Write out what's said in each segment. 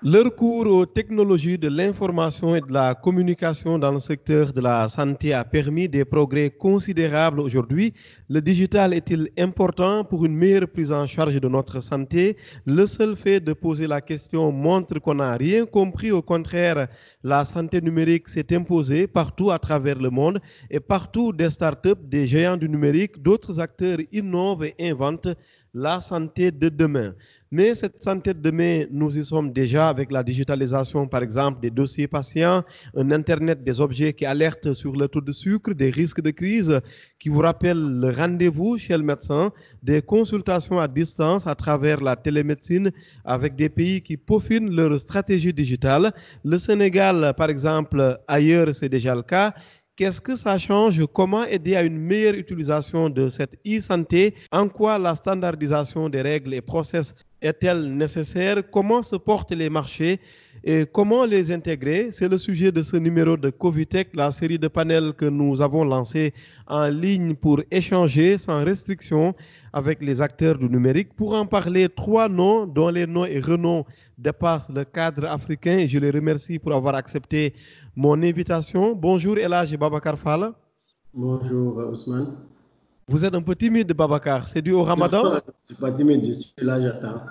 Le recours aux technologies de l'information et de la communication dans le secteur de la santé a permis des progrès considérables aujourd'hui. Le digital est-il important pour une meilleure prise en charge de notre santé? Le seul fait de poser la question montre qu'on n'a rien compris. Au contraire, la santé numérique s'est imposée partout à travers le monde et partout des startups, des géants du numérique, d'autres acteurs innovent et inventent la santé de demain. Mais cette santé de demain, nous y sommes déjà avec la digitalisation, par exemple, des dossiers patients, un Internet des objets qui alerte sur le taux de sucre, des risques de crise, qui vous rappelle le rendez-vous chez le médecin, des consultations à distance à travers la télémédecine avec des pays qui peaufinent leur stratégie digitale. Le Sénégal, par exemple, ailleurs, c'est déjà le cas. Qu'est-ce que ça change? Comment aider à une meilleure utilisation de cette e-santé? En quoi la standardisation des règles et process est-elle nécessaire? Comment se portent les marchés et comment les intégrer? C'est le sujet de ce numéro de Covitech, la série de panels que nous avons lancé en ligne pour échanger sans restriction avec les acteurs du numérique. Pour en parler, trois noms dont les noms et renoms dépassent le cadre africain et je les remercie pour avoir accepté mon invitation. Bonjour Elhadji Babacar Fall. Bonjour Ousmane. Vous êtes un peu timide, Babacar. C'est dû au Ramadan? Je ne suis pas timide, je suis là, j'attends.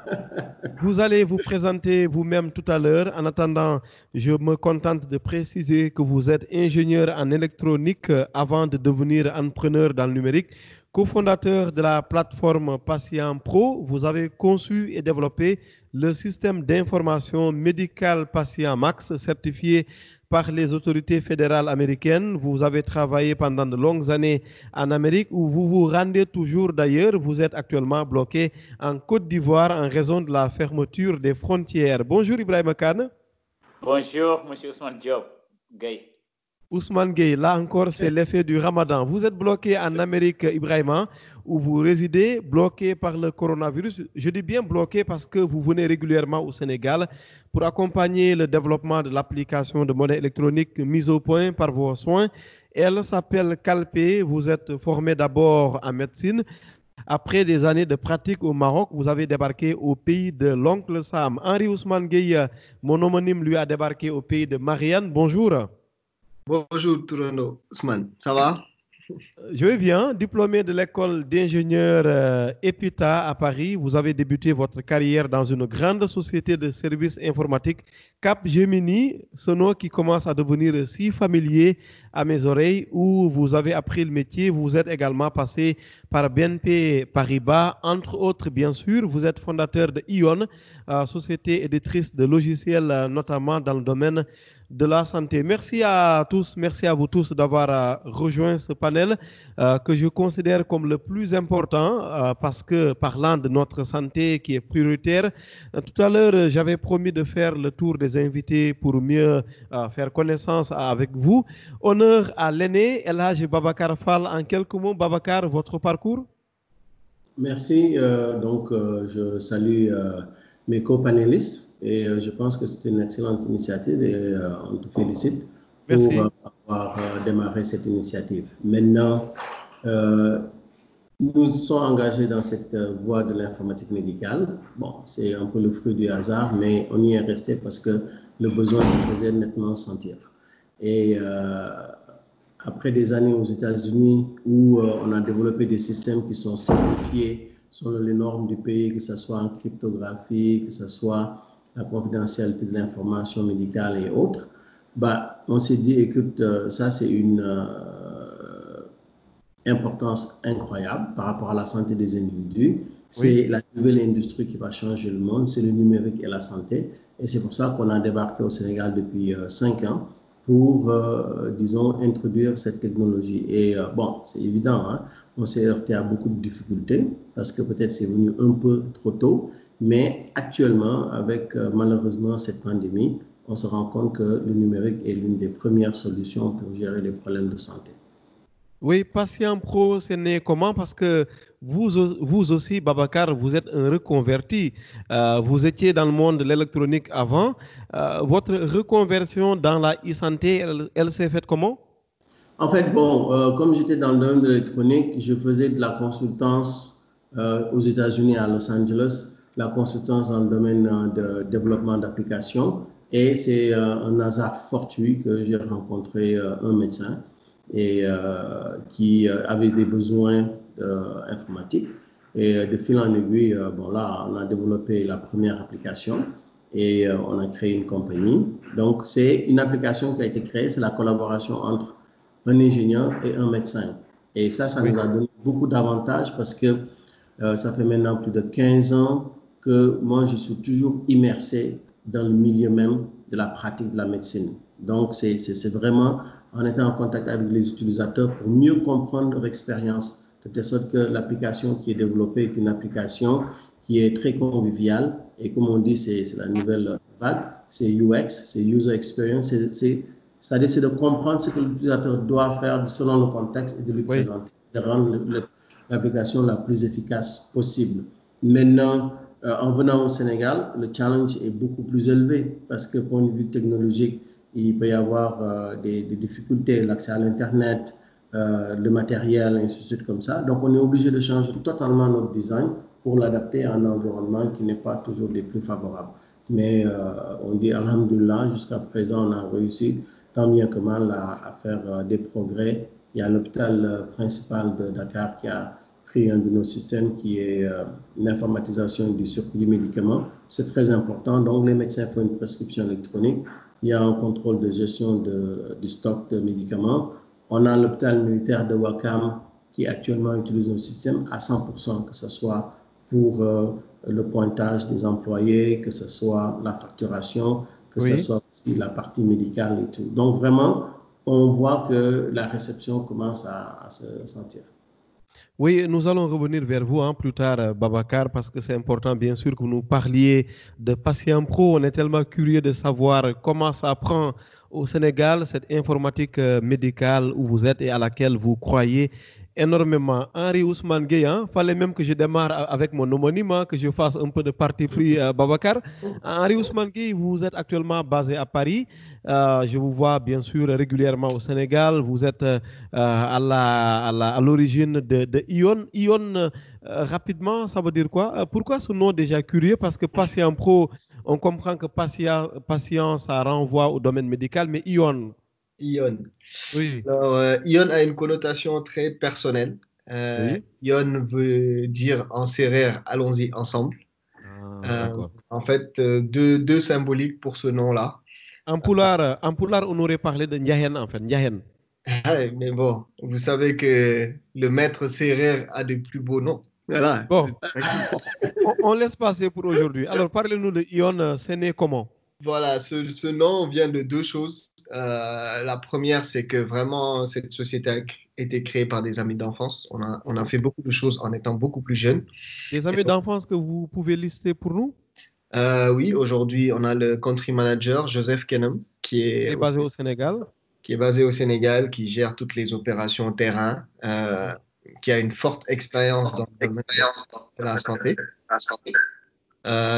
Vous allez vous présenter vous-même tout à l'heure. En attendant, je me contente de préciser que vous êtes ingénieur en électronique avant de devenir entrepreneur dans le numérique. Cofondateur de la plateforme Patient Pro, vous avez conçu et développé le système d'information médicale Patient Max certifié par les autorités fédérales américaines. Vous avez travaillé pendant de longues années en Amérique où vous vous rendez toujours d'ailleurs. Vous êtes actuellement bloqué en Côte d'Ivoire en raison de la fermeture des frontières. Bonjour Ibrahima Kane. Bonjour M. Ousmane Diop. Gueye. Ousmane Gueye, là encore c'est l'effet du Ramadan. Vous êtes bloqué en Amérique, Ibrahima, où vous résidez, bloqué par le coronavirus. Je dis bien bloqué parce que vous venez régulièrement au Sénégal pour accompagner le développement de l'application de monnaie électronique mise au point par vos soins. Elle s'appelle Calpé. Vous êtes formé d'abord en médecine. Après des années de pratique au Maroc, vous avez débarqué au pays de l'oncle Sam. Henri Ousmane Gueye, mon homonyme, lui a débarqué au pays de Marianne. Bonjour. Bonjour Tourano, Ousmane, ça va? Je vais bien, diplômé de l'école d'ingénieur EPITA à Paris. Vous avez débuté votre carrière dans une grande société de services informatiques, Capgemini, ce nom qui commence à devenir si familier à mes oreilles, où vous avez appris le métier. Vous êtes également passé par BNP Paribas, entre autres, bien sûr. Vous êtes fondateur de Ion, société éditrice de logiciels, notamment dans le domaine de la santé. Merci à tous, merci à vous tous d'avoir rejoint ce panel que je considère comme le plus important parce que parlant de notre santé qui est prioritaire, tout à l'heure j'avais promis de faire le tour des invités pour mieux faire connaissance avec vous. Honneur à l'aîné Elhadji Babacar Fall. En quelques mots, Babacar, votre parcours? Merci. Je salue mes co-panélistes et je pense que c'est une excellente initiative et on te félicite pour avoir démarré cette initiative. Maintenant, nous sommes engagés dans cette voie de l'informatique médicale. Bon, c'est un peu le fruit du hasard, mais on y est resté parce que le besoin se faisait nettement sentir. Et après des années aux États-Unis où on a développé des systèmes qui sont certifiés selon les normes du pays, que ce soit en cryptographie, que ce soit la confidentialité de l'information médicale et autres, on s'est dit, écoute, ça c'est une importance incroyable par rapport à la santé des individus. C'est la nouvelle industrie qui va changer le monde, c'est le numérique et la santé. Et c'est pour ça qu'on a débarqué au Sénégal depuis 5 ans pour, disons, introduire cette technologie. Et c'est évident, hein, on s'est heurté à beaucoup de difficultés parce que peut-être c'est venu un peu trop tôt, mais actuellement, avec malheureusement cette pandémie, on se rend compte que le numérique est l'une des premières solutions pour gérer les problèmes de santé. Oui, Patient Pro, c'est né comment? Parce que vous aussi, Babacar, vous êtes un reconverti. Vous étiez dans le monde de l'électronique avant. Votre reconversion dans la e-santé, elle s'est faite comment? En fait, comme j'étais dans le domaine de l'électronique, je faisais de la consultance aux États-Unis, à Los Angeles, la consultance dans le domaine de développement d'applications. Et c'est un hasard fortuit que j'ai rencontré un médecin qui avait des besoins informatiques. Et de fil en aiguille, bon là, on a développé la première application et on a créé une compagnie. Donc, c'est une application qui a été créée, c'est la collaboration entre un ingénieur et un médecin. Et ça nous a donné beaucoup d'avantages parce que ça fait maintenant plus de 15 ans que moi, je suis toujours immersé dans le milieu même de la pratique de la médecine. Donc, c'est vraiment en étant en contact avec les utilisateurs pour mieux comprendre leur expérience, de telle sorte que l'application qui est développée est une application qui est très conviviale. Et comme on dit, c'est la nouvelle vague, c'est UX, c'est User Experience, c'est-à-dire c'est de comprendre ce que l'utilisateur doit faire selon le contexte et de lui présenter, de rendre l'application la plus efficace possible. Maintenant, en venant au Sénégal, le challenge est beaucoup plus élevé parce que, point de vue technologique, il peut y avoir des difficultés, l'accès à l'Internet, le matériel, ainsi de suite comme ça. Donc, on est obligé de changer totalement notre design pour l'adapter à un environnement qui n'est pas toujours des plus favorables. Mais on dit, alhamdoulilah, jusqu'à présent, on a réussi, tant bien que mal, à faire des progrès. Il y a l'hôpital principal de Dakar qui a pris un de nos systèmes qui est l'informatisation du circuit du médicament. C'est très important. Donc, les médecins font une prescription électronique. Il y a un contrôle de gestion du stock de médicaments. On a l'hôpital militaire de Ouakam qui actuellement utilise un système à 100%, que ce soit pour le pointage des employés, que ce soit la facturation, que ce soit aussi la partie médicale et tout. Donc, vraiment, on voit que la réception commence à se sentir. Oui, nous allons revenir vers vous plus tard, Babacar, parce que c'est important, bien sûr, que vous nous parliez de Patient Pro. On est tellement curieux de savoir comment ça prend au Sénégal, cette informatique médicale où vous êtes et à laquelle vous croyez énormément. Henri Ousmane Gueye, fallait même que je démarre avec mon homonyme, que je fasse un peu de parti pris, Babacar. Henri Ousmane Gueye, vous êtes actuellement basé à Paris. Je vous vois bien sûr régulièrement au Sénégal. Vous êtes à l'origine de Ion. Ion, rapidement, ça veut dire quoi? Pourquoi ce nom déjà curieux? Parce que Patient Pro, on comprend que patient, ça renvoie au domaine médical, mais Ion. Ion. Oui. Alors, Ion a une connotation très personnelle. Oui. Ion veut dire en sérère, allons-y ensemble. D'accord. En fait, deux symboliques pour ce nom-là. En Poulard, on aurait parlé de Ndiahen, en fait. Ndiahen. Mais bon, vous savez que le maître sérère a de plus beaux noms. Voilà. Bon, on laisse passer pour aujourd'hui. Alors, parlez-nous de Ion, c'est né comment? Voilà, ce nom vient de deux choses. La première, c'est que vraiment, cette société a été créée par des amis d'enfance. On a fait beaucoup de choses en étant beaucoup plus jeunes. Des amis d'enfance que vous pouvez lister pour nous? Oui, aujourd'hui, on a le country manager, Joseph Kenham, Qui est basé au Sénégal. qui est basé au Sénégal, qui gère toutes les opérations terrain, qui a une forte expérience dans le domaine de la santé.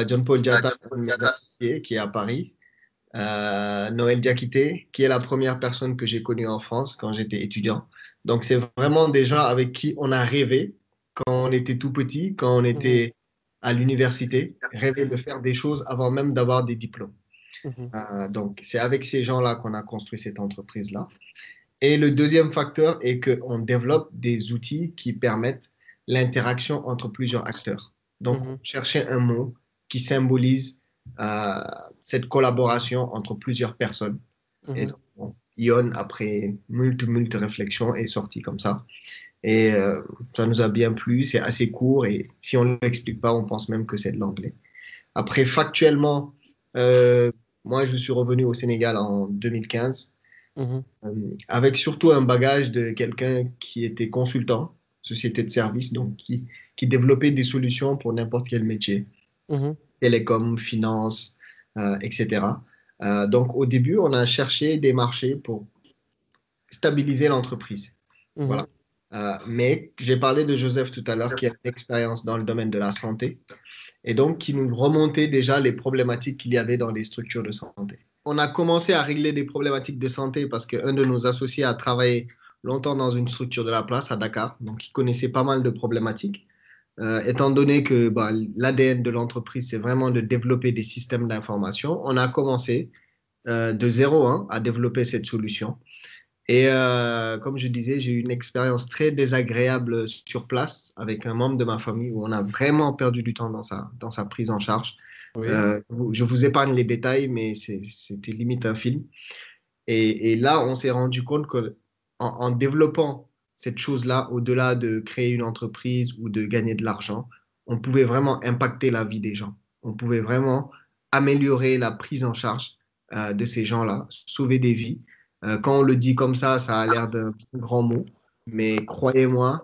John Paul Diatta, qui est à Paris. Noël Diakité, qui est la première personne que j'ai connue en France quand j'étais étudiant. Donc, c'est vraiment des gens avec qui on a rêvé quand on était tout petit, quand on était à l'université, rêver de faire des choses avant même d'avoir des diplômes. Donc, c'est avec ces gens-là qu'on a construit cette entreprise-là. Et le deuxième facteur est qu'on développe des outils qui permettent l'interaction entre plusieurs acteurs. Donc, on cherchait un mot qui symbolise cette collaboration entre plusieurs personnes. Et donc, bon, Ion, après multi réflexions, est sorti comme ça. Et ça nous a bien plu, c'est assez court et si on ne l'explique pas, on pense même que c'est de l'anglais. Après, factuellement, moi, je suis revenu au Sénégal en 2015 avec surtout un bagage de quelqu'un qui était consultant, société de service, donc qui développait des solutions pour n'importe quel métier, télécom, finance, etc. Donc, au début, on a cherché des marchés pour stabiliser l'entreprise. Voilà. Mais j'ai parlé de Joseph tout à l'heure, qui a une expérience dans le domaine de la santé et donc qui nous remontait déjà les problématiques qu'il y avait dans les structures de santé. On a commencé à régler des problématiques de santé parce qu'un de nos associés a travaillé longtemps dans une structure de la place à Dakar, donc il connaissait pas mal de problématiques. Étant donné que l'ADN de l'entreprise, c'est vraiment de développer des systèmes d'information, on a commencé de zéro hein, à développer cette solution. Et comme je disais, j'ai eu une expérience très désagréable sur place avec un membre de ma famille où on a vraiment perdu du temps dans sa prise en charge. Oui. Je vous épargne les détails, mais c'était limite un film. Et là, on s'est rendu compte en développant cette chose-là, au-delà de créer une entreprise ou de gagner de l'argent, on pouvait vraiment impacter la vie des gens. On pouvait vraiment améliorer la prise en charge de ces gens-là, sauver des vies. Quand on le dit comme ça a l'air d'un grand mot, mais croyez-moi,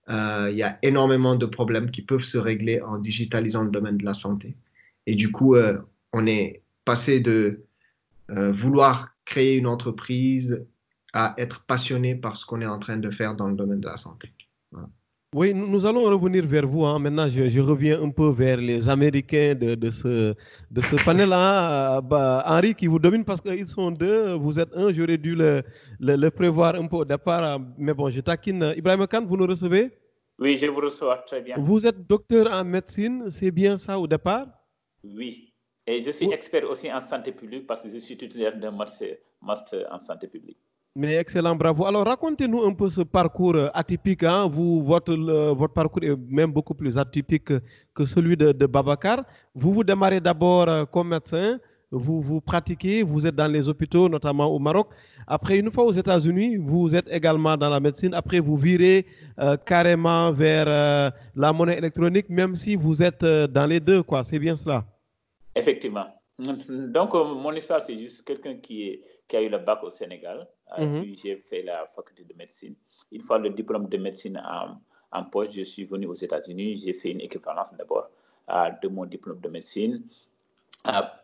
il y a énormément de problèmes qui peuvent se régler en digitalisant le domaine de la santé. Et du coup, on est passé de vouloir créer une entreprise à être passionné par ce qu'on est en train de faire dans le domaine de la santé. Voilà. Oui, nous allons revenir vers vous. Hein. Maintenant, je reviens un peu vers les Américains de ce panel-là. Henri qui vous domine parce qu'ils sont deux, vous êtes un. J'aurais dû le prévoir un peu au départ. Mais bon, je taquine. Ibrahim Khan, vous nous recevez? Oui, je vous reçois très bien. Vous êtes docteur en médecine, c'est bien ça au départ? Oui. Et je suis expert aussi en santé publique parce que je suis titulaire d'un master en santé publique. Mais excellent, bravo. Alors, racontez-nous un peu ce parcours atypique. Hein. Votre parcours est même beaucoup plus atypique que celui de Babacar. Vous démarrez d'abord comme médecin, vous pratiquez, vous êtes dans les hôpitaux, notamment au Maroc. Après, une fois aux États-Unis, vous êtes également dans la médecine. Après, vous virez carrément vers la monnaie électronique, même si vous êtes dans les deux, quoi. C'est bien cela? Effectivement. Donc, mon histoire, c'est juste quelqu'un qui a eu le bac au Sénégal. Puis, j'ai fait la faculté de médecine. Une fois le diplôme de médecine en poche, je suis venu aux États-Unis. J'ai fait une équivalence d'abord de mon diplôme de médecine.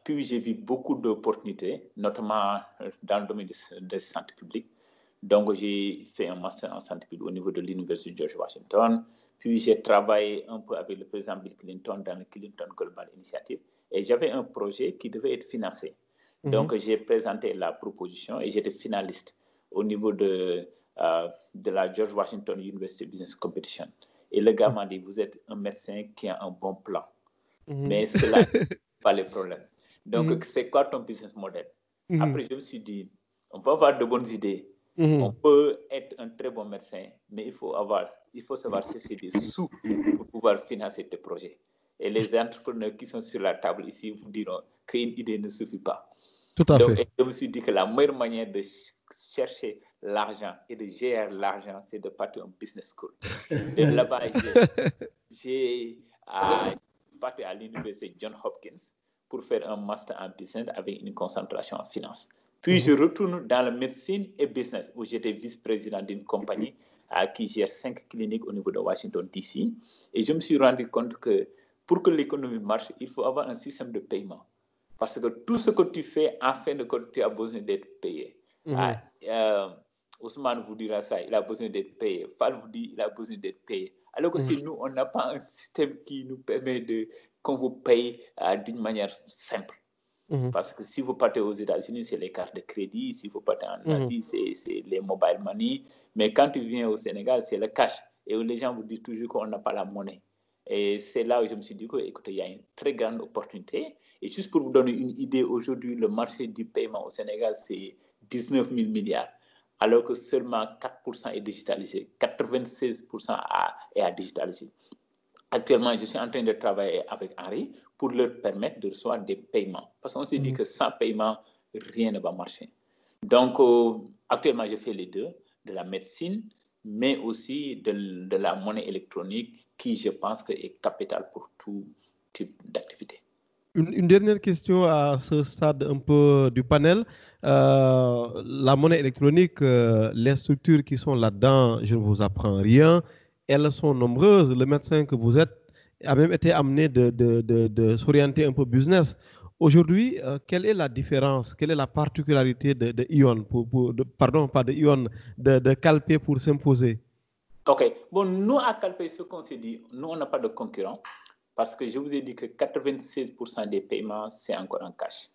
Puis, j'ai vu beaucoup d'opportunités, notamment dans le domaine de santé publique. Donc, j'ai fait un master en santé publique au niveau de l'Université de George Washington. Puis, j'ai travaillé un peu avec le président Bill Clinton dans le Clinton Global Initiative. Et j'avais un projet qui devait être financé. Donc, j'ai présenté la proposition et j'étais finaliste au niveau de la George Washington University Business Competition. Et le gars m'a dit, vous êtes un médecin qui a un bon plan. Mais cela n'est pas le problème. Donc, c'est quoi ton business model? Après, je me suis dit, on peut avoir de bonnes idées. On peut être un très bon médecin, mais il faut savoir chercher des sous pour pouvoir financer tes projets. Et les entrepreneurs qui sont sur la table ici vous diront qu'une idée ne suffit pas. Tout à fait. Et je me suis dit que la meilleure manière de chercher l'argent et de gérer l'argent, c'est de partir en business school. Et là-bas, j'ai parti à l'université Johns Hopkins pour faire un master en business avec une concentration en finance. Puis je retourne dans la médecine et business où j'étais vice-président d'une compagnie qui gère 5 cliniques au niveau de Washington, D.C. Et je me suis rendu compte que pour que l'économie marche, il faut avoir un système de paiement. Parce que tout ce que tu fais, en fin de compte, tu as besoin d'être payé. Ousmane vous dira ça, il a besoin d'être payé. Fall vous dit, il a besoin d'être payé. Alors que si nous, on n'a pas un système qui nous permet qu'on vous paye d'une manière simple. Parce que si vous partez aux États-Unis, c'est les cartes de crédit. Si vous partez en Asie, c'est les mobile money. Mais quand tu viens au Sénégal, c'est le cash. Et les gens vous disent toujours qu'on n'a pas la monnaie. Et c'est là où je me suis dit, écoutez, il y a une très grande opportunité. Et juste pour vous donner une idée, aujourd'hui, le marché du paiement au Sénégal, c'est 19 000 milliards. Alors que seulement 4% est digitalisé. 96% est à digitaliser. Actuellement, je suis en train de travailler avec Henri pour leur permettre de recevoir des paiements. Parce qu'on s'est dit que sans paiement, rien ne va marcher. Donc, actuellement, je fais les deux, de la médecine, mais aussi de la monnaie électronique qui, je pense, est capitale pour tout type d'activité. Une dernière question à ce stade un peu du panel. La monnaie électronique, les structures qui sont là-dedans, je ne vous apprends rien. Elles sont nombreuses. Le médecin que vous êtes a même été amené de s'orienter un peu business. Aujourd'hui, quelle est la différence, quelle est la particularité de Ion, pardon, pas de Ion, de Calpé pour s'imposer? OK. Bon, nous, à Calpé, ce qu'on s'est dit, nous, on n'a pas de concurrent parce que je vous ai dit que 96% des paiements, c'est encore en cash.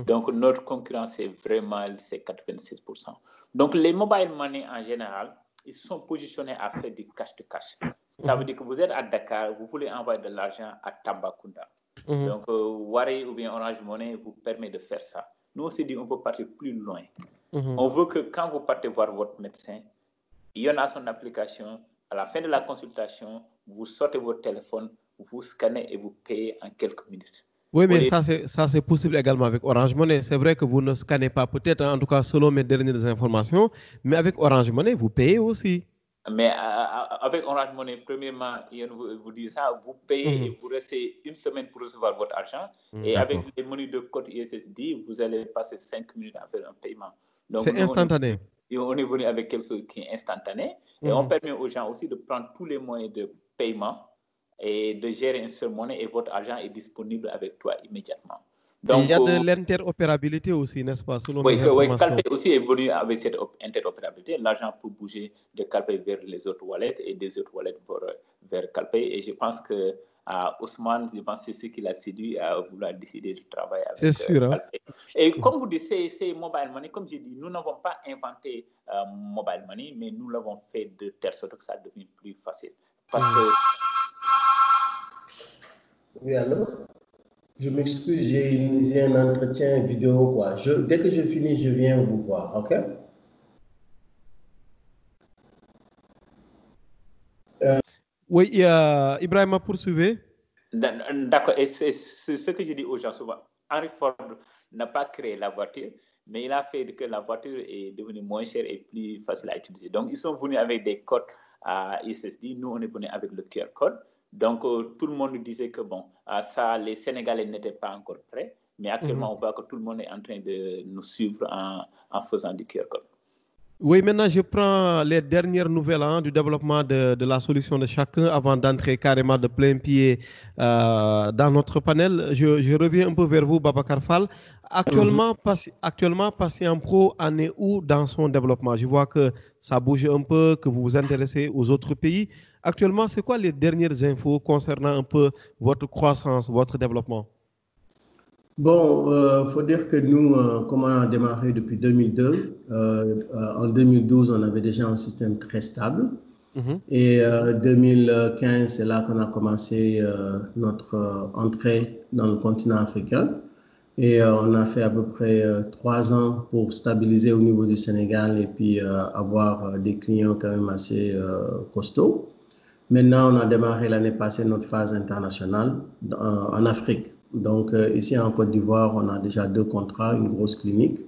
Donc, notre concurrent, c'est 96%. Donc, les mobile money, en général, ils sont positionnés à faire du cash to cash. Ça veut dire que vous êtes à Dakar, vous voulez envoyer de l'argent à Tambacounda. Donc, Wari ou bien Orange Money vous permet de faire ça. Nous, on s'est dit on peut partir plus loin. On veut que quand vous partez voir votre médecin, il y en a son application. À la fin de la consultation, vous sortez votre téléphone, vous scannez et vous payez en quelques minutes. Oui, mais ça c'est possible également avec Orange Money. C'est vrai que vous ne scannez pas, peut-être, en tout cas selon mes dernières informations, mais avec Orange Money, vous payez aussi. Mais avec Orange Money, premièrement, vous dit ça, vous payez et vous restez une semaine pour recevoir votre argent. Et avec les menus de code ISSD, vous allez passer 5 minutes à faire un paiement. C'est instantané. On est venu avec quelque chose qui est instantané. Et on permet aux gens aussi de prendre tous les moyens de paiement et de gérer une seule monnaie et votre argent est disponible avec toi immédiatement. Donc, il y a de l'interopérabilité aussi, n'est-ce pas? Oui, Calpay aussi est venu avec cette interopérabilité. L'argent peut bouger de Calpay vers les autres wallets et des autres wallets vers Calpay. Et je pense que Ousmane, je pense que c'est ce qui l'a séduit à vouloir décider de travailler avec Calpay. Et comme vous dites, c'est mobile money. Comme j'ai dit, nous n'avons pas inventé mobile money, mais nous l'avons fait de telle sorte que ça devient plus facile. Parce que... Oui, alors je m'excuse, j'ai un entretien vidéo, quoi. Dès que je finis, je viens vous voir, ok? Oui, Ibrahima, poursuivez. D'accord, et c'est ce que je dis aux gens souvent. Henry Ford n'a pas créé la voiture, mais il a fait que la voiture est devenue moins chère et plus facile à utiliser. Donc, ils sont venus avec des codes à ISSD. Nous, on est venus avec le QR code. Donc, tout le monde disait que, bon, ça, les Sénégalais n'étaient pas encore prêts. Mais actuellement, on voit que tout le monde est en train de nous suivre en faisant du QR code. Oui, maintenant, je prends les dernières nouvelles du développement de la solution de chacun avant d'entrer carrément de plein pied dans notre panel. Je reviens un peu vers vous, Babacar Fall. Actuellement, Patient Pro en est où dans son développement? Je vois que ça bouge un peu, que vous vous intéressez aux autres pays. Actuellement, c'est quoi les dernières infos concernant un peu votre croissance, votre développement? Bon, faut dire que nous, comme on a démarré depuis 2002, en 2012, on avait déjà un système très stable. Et 2015, c'est là qu'on a commencé notre entrée dans le continent africain. Et on a fait à peu près 3 ans pour stabiliser au niveau du Sénégal et puis avoir des clients quand même assez costauds. Maintenant, on a démarré l'année passée notre phase internationale en Afrique. Donc, ici en Côte d'Ivoire, on a déjà 2 contrats, une grosse clinique.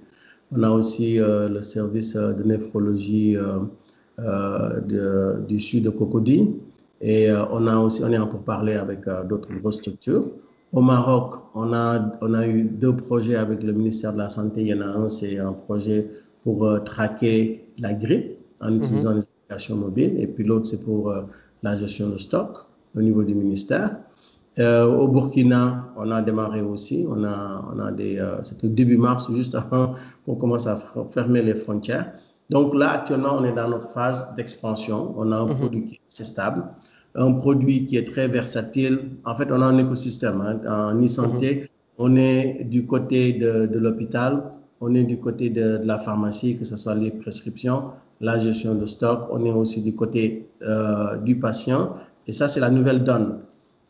On a aussi le service de néphrologie du sud de Cocody. Et on est en pourparlers avec d'autres grosses structures. Au Maroc, on a eu 2 projets avec le ministère de la Santé. Il y en a un, c'est un projet pour traquer la grippe en utilisant les applications mobiles. Et puis l'autre, c'est pour la gestion de stock au niveau du ministère. Au Burkina, on a démarré aussi. C'était début mars, juste avant qu'on commence à fermer les frontières. Donc là, actuellement, on est dans notre phase d'expansion. On a un produit qui est assez stable, un produit qui est très versatile. En fait, on a un écosystème. En e-santé, on est du côté de l'hôpital, on est du côté de la pharmacie, que ce soit les prescriptions, la gestion de stock. On est aussi du côté du patient. Et ça, c'est la nouvelle donne.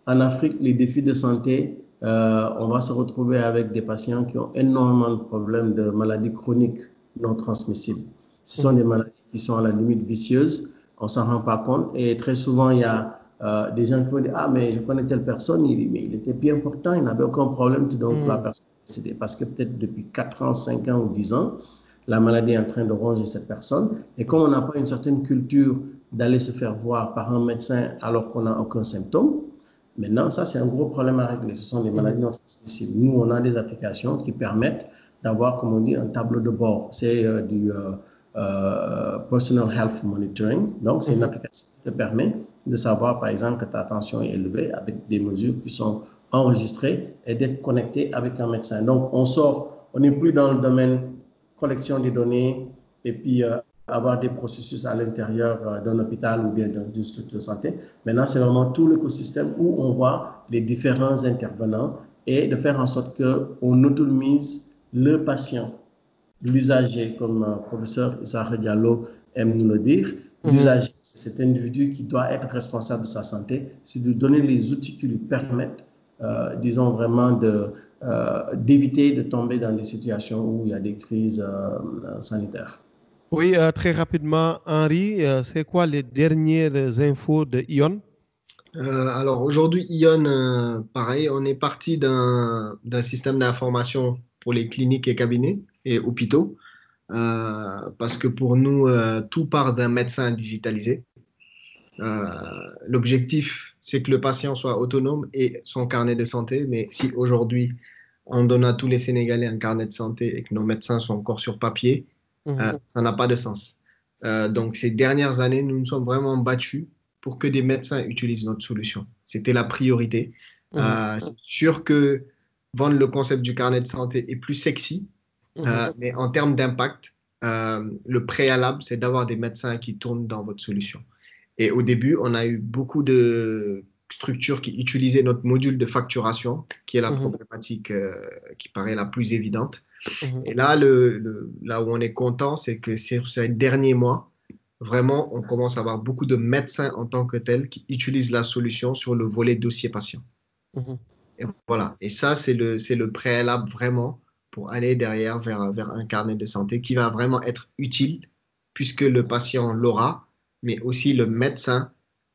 En Afrique, les défis de santé, on va se retrouver avec des patients qui ont énormément de problèmes de maladies chroniques non transmissibles. Ce sont des maladies qui sont à la limite vicieuse, on ne s'en rend pas compte. Et très souvent, il y a des gens qui vont dire « Ah, mais je connais telle personne, il était bien portant, il n'avait aucun problème. » Donc, la personne est décédée. Parce que peut-être depuis 4 ans, 5 ans ou 10 ans, la maladie est en train de ronger cette personne. Et comme on n'a pas une certaine culture d'aller se faire voir par un médecin alors qu'on n'a aucun symptôme, maintenant, ça, c'est un gros problème à régler. Ce sont des maladies non transmissibles. Nous, on a des applications qui permettent d'avoir, comme on dit, un tableau de bord. C'est du Personal Health Monitoring. Donc, c'est une application qui te permet de savoir, par exemple, que ta tension est élevée avec des mesures qui sont enregistrées et d'être connecté avec un médecin. Donc, on n'est plus dans le domaine collection des données et puis avoir des processus à l'intérieur d'un hôpital ou bien d'une structure de santé. Maintenant, c'est vraiment tout l'écosystème où on voit les différents intervenants et de faire en sorte qu'on autonomise le patient, l'usager, comme professeur Issa Diallo aime nous le dire, L'usager, c'est cet individu qui doit être responsable de sa santé, c'est de donner les outils qui lui permettent, disons vraiment, d'éviter de tomber dans des situations où il y a des crises sanitaires. Oui, très rapidement, Henri, c'est quoi les dernières infos de Ion? Alors aujourd'hui, Ion, pareil, on est parti d'un système d'information pour les cliniques et cabinets et hôpitaux, parce que pour nous, tout part d'un médecin digitalisé. L'objectif, c'est que le patient soit autonome et son carnet de santé, mais si aujourd'hui, on donne à tous les Sénégalais un carnet de santé et que nos médecins sont encore sur papier, ça n'a pas de sens. Donc ces dernières années, nous nous sommes vraiment battus pour que des médecins utilisent notre solution. C'était la priorité. C'est sûr que vendre le concept du carnet de santé est plus sexy, mais en termes d'impact, le préalable, c'est d'avoir des médecins qui tournent dans votre solution. Et au début, on a eu beaucoup de structures qui utilisaient notre module de facturation, qui est la problématique qui paraît la plus évidente. Et là, là où on est content, c'est que sur ces derniers mois, vraiment, on commence à avoir beaucoup de médecins en tant que tels qui utilisent la solution sur le volet dossier patient. Et voilà. Et ça, c'est le préalable vraiment pour aller derrière vers un carnet de santé qui va vraiment être utile puisque le patient l'aura, mais aussi le médecin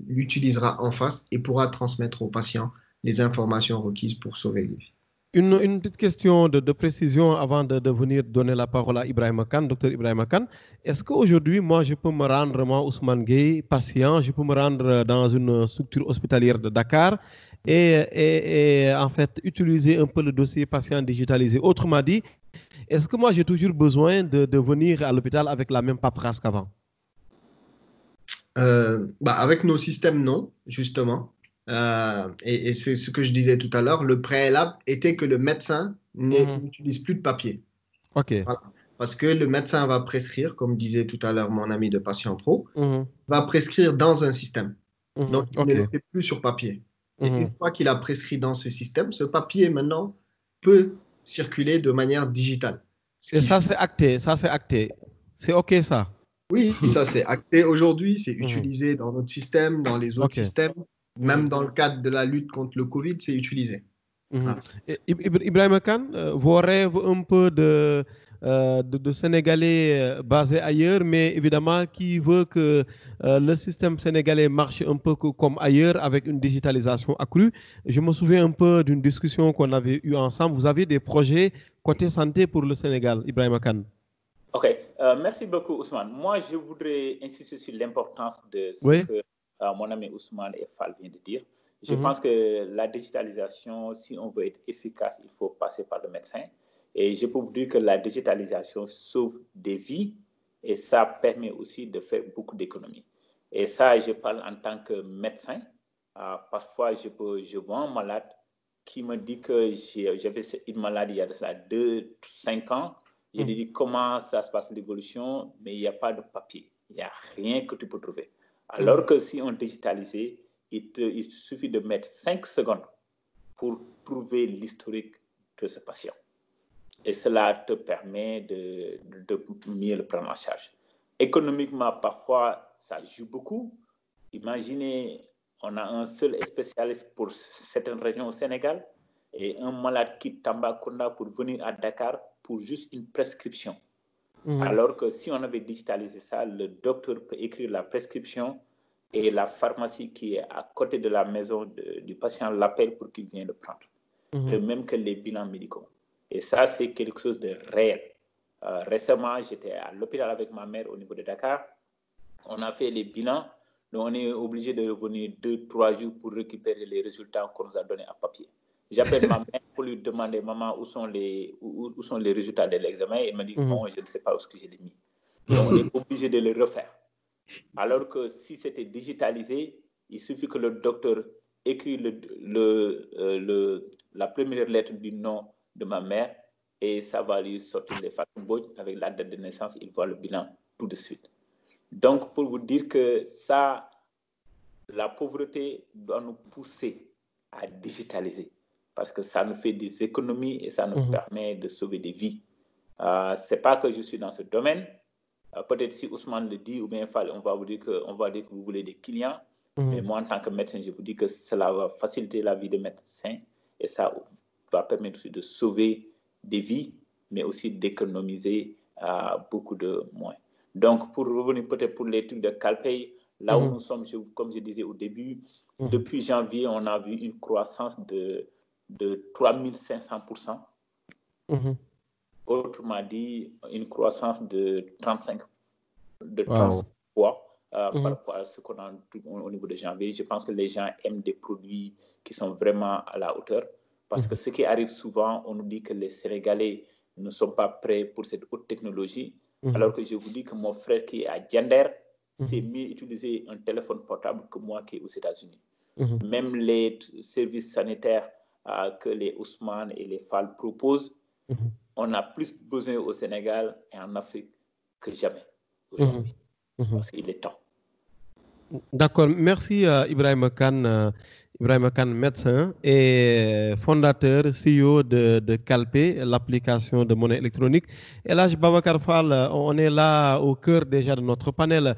l'utilisera en face et pourra transmettre au patient les informations requises pour sauver les vies. Une petite question de précision avant de venir donner la parole à Ibrahima Kane, docteur Ibrahima Kane. Est-ce qu'aujourd'hui, moi, je peux me rendre, moi, Ousmane Gueye, patient, je peux me rendre dans une structure hospitalière de Dakar et en fait utiliser un peu le dossier patient digitalisé? Autrement dit, est-ce que moi, j'ai toujours besoin de venir à l'hôpital avec la même paperasse qu'avant? Avec nos systèmes, non, justement. Et c'est ce que je disais tout à l'heure, le préalable était que le médecin n'utilise plus de papier. OK. Voilà. Parce que le médecin va prescrire, comme disait tout à l'heure mon ami de Patient Pro, va prescrire dans un système. Donc, il ne le fait plus sur papier. Et une fois qu'il a prescrit dans ce système, ce papier maintenant peut circuler de manière digitale. Et ça, c'est acté, ça, c'est acté. C'est OK, ça? Oui, ça c'est acté aujourd'hui, c'est utilisé dans notre système, dans les autres systèmes, même dans le cadre de la lutte contre le Covid, c'est utilisé. Voilà. Ibrahima Kane, vos rêves un peu de Sénégalais basés ailleurs, mais évidemment qui veut que le système sénégalais marche un peu comme ailleurs avec une digitalisation accrue. Je me souviens un peu d'une discussion qu'on avait eue ensemble. Vous avez des projets côté santé pour le Sénégal, Ibrahima Kane? OK. Merci beaucoup, Ousmane. Moi, je voudrais insister sur l'importance de ce que mon ami Ousmane et Fall viennent de dire. Je pense que la digitalisation, si on veut être efficace, il faut passer par le médecin. Et je peux vous dire que la digitalisation sauve des vies et ça permet aussi de faire beaucoup d'économies. Et ça, je parle en tant que médecin. Parfois, je vois un malade qui me dit que j'avais une maladie il y a de cela 5 ans. Je lui dis comment ça se passe l'évolution, mais il n'y a pas de papier. Il n'y a rien que tu peux trouver. Alors que si on digitalisait, il suffit de mettre 5 secondes pour prouver l'historique de ce patient. Et cela te permet de mieux le prendre en charge. Économiquement, parfois, ça joue beaucoup. Imaginez, on a un seul spécialiste pour certaines régions au Sénégal et un malade quitte Tambacounda pour venir à Dakar pour juste une prescription. Alors que si on avait digitalisé ça, le docteur peut écrire la prescription et la pharmacie qui est à côté de la maison du patient l'appelle pour qu'il vienne le prendre. De même que les bilans médicaux. Et ça, c'est quelque chose de réel. Récemment, j'étais à l'hôpital avec ma mère au niveau de Dakar. On a fait les bilans. Donc, on est obligé de revenir 2-3 jours pour récupérer les résultats qu'on nous a donnés à papier. J'appelle ma mère pour lui demander, maman, où sont les résultats de l'examen? Elle me dit, bon, je ne sais pas où je les ai mis. Donc, on est obligé de les refaire. Alors que si c'était digitalisé, il suffit que le docteur écrit la première lettre du nom de ma mère et ça va lui sortir les factures avec la date de naissance. Il voit le bilan tout de suite. Donc, pour vous dire que ça, la pauvreté doit nous pousser à digitaliser parce que ça nous fait des économies et ça nous permet de sauver des vies. C'est pas que je suis dans ce domaine, Peut-être si Ousmane le dit ou bien Fall, on va dire que vous voulez des clients. Mais moi, en tant que médecin, je vous dis que cela va faciliter la vie des médecins et ça va permettre aussi de sauver des vies, mais aussi d'économiser beaucoup de moins. Donc, pour revenir peut-être pour les trucs de Calpay, là où nous sommes, comme je disais au début, depuis janvier, on a vu une croissance de 3500%. Autrement dit, une croissance de 35 fois par rapport à ce qu'on a au niveau de janvier. Je pense que les gens aiment des produits qui sont vraiment à la hauteur. Parce que ce qui arrive souvent, on nous dit que les Sénégalais ne sont pas prêts pour cette haute technologie. Alors que je vous dis que mon frère qui est à Diender sait mieux utiliser un téléphone portable que moi qui est aux États-Unis. Même les services sanitaires que les Ousmane et les Fall proposent, on a plus besoin au Sénégal et en Afrique que jamais aujourd'hui. Parce qu'il est temps. D'accord. Merci Ibrahima Kane, médecin et fondateur, CEO de Calpay, l'application de monnaie électronique. Et là, Babacar Fall, on est là au cœur déjà de notre panel.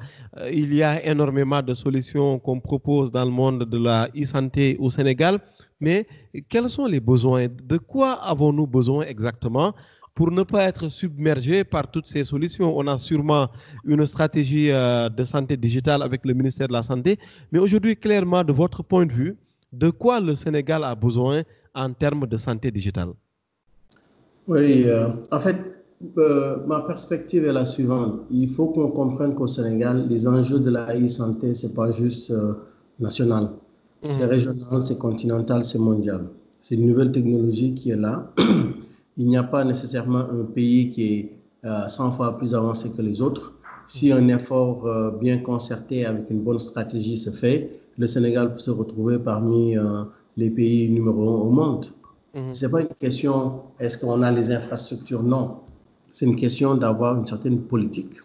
Il y a énormément de solutions qu'on propose dans le monde de la e-santé au Sénégal. Mais quels sont les besoins? De quoi avons-nous besoin exactement pour ne pas être submergé par toutes ces solutions? On a sûrement une stratégie de santé digitale avec le ministère de la Santé. Mais aujourd'hui, clairement, de votre point de vue, de quoi le Sénégal a besoin en termes de santé digitale? Oui, en fait, ma perspective est la suivante. Il faut qu'on comprenne qu'au Sénégal, les enjeux de la e-santé, ce n'est pas juste national. C'est régional, c'est continental, c'est mondial. C'est une nouvelle technologie qui est là. Il n'y a pas nécessairement un pays qui est 100 fois plus avancé que les autres. Si un effort bien concerté avec une bonne stratégie se fait, le Sénégal peut se retrouver parmi les pays numéro 1 au monde. Ce n'est pas une question, est-ce qu'on a les infrastructures? Non. C'est une question d'avoir une certaine politique,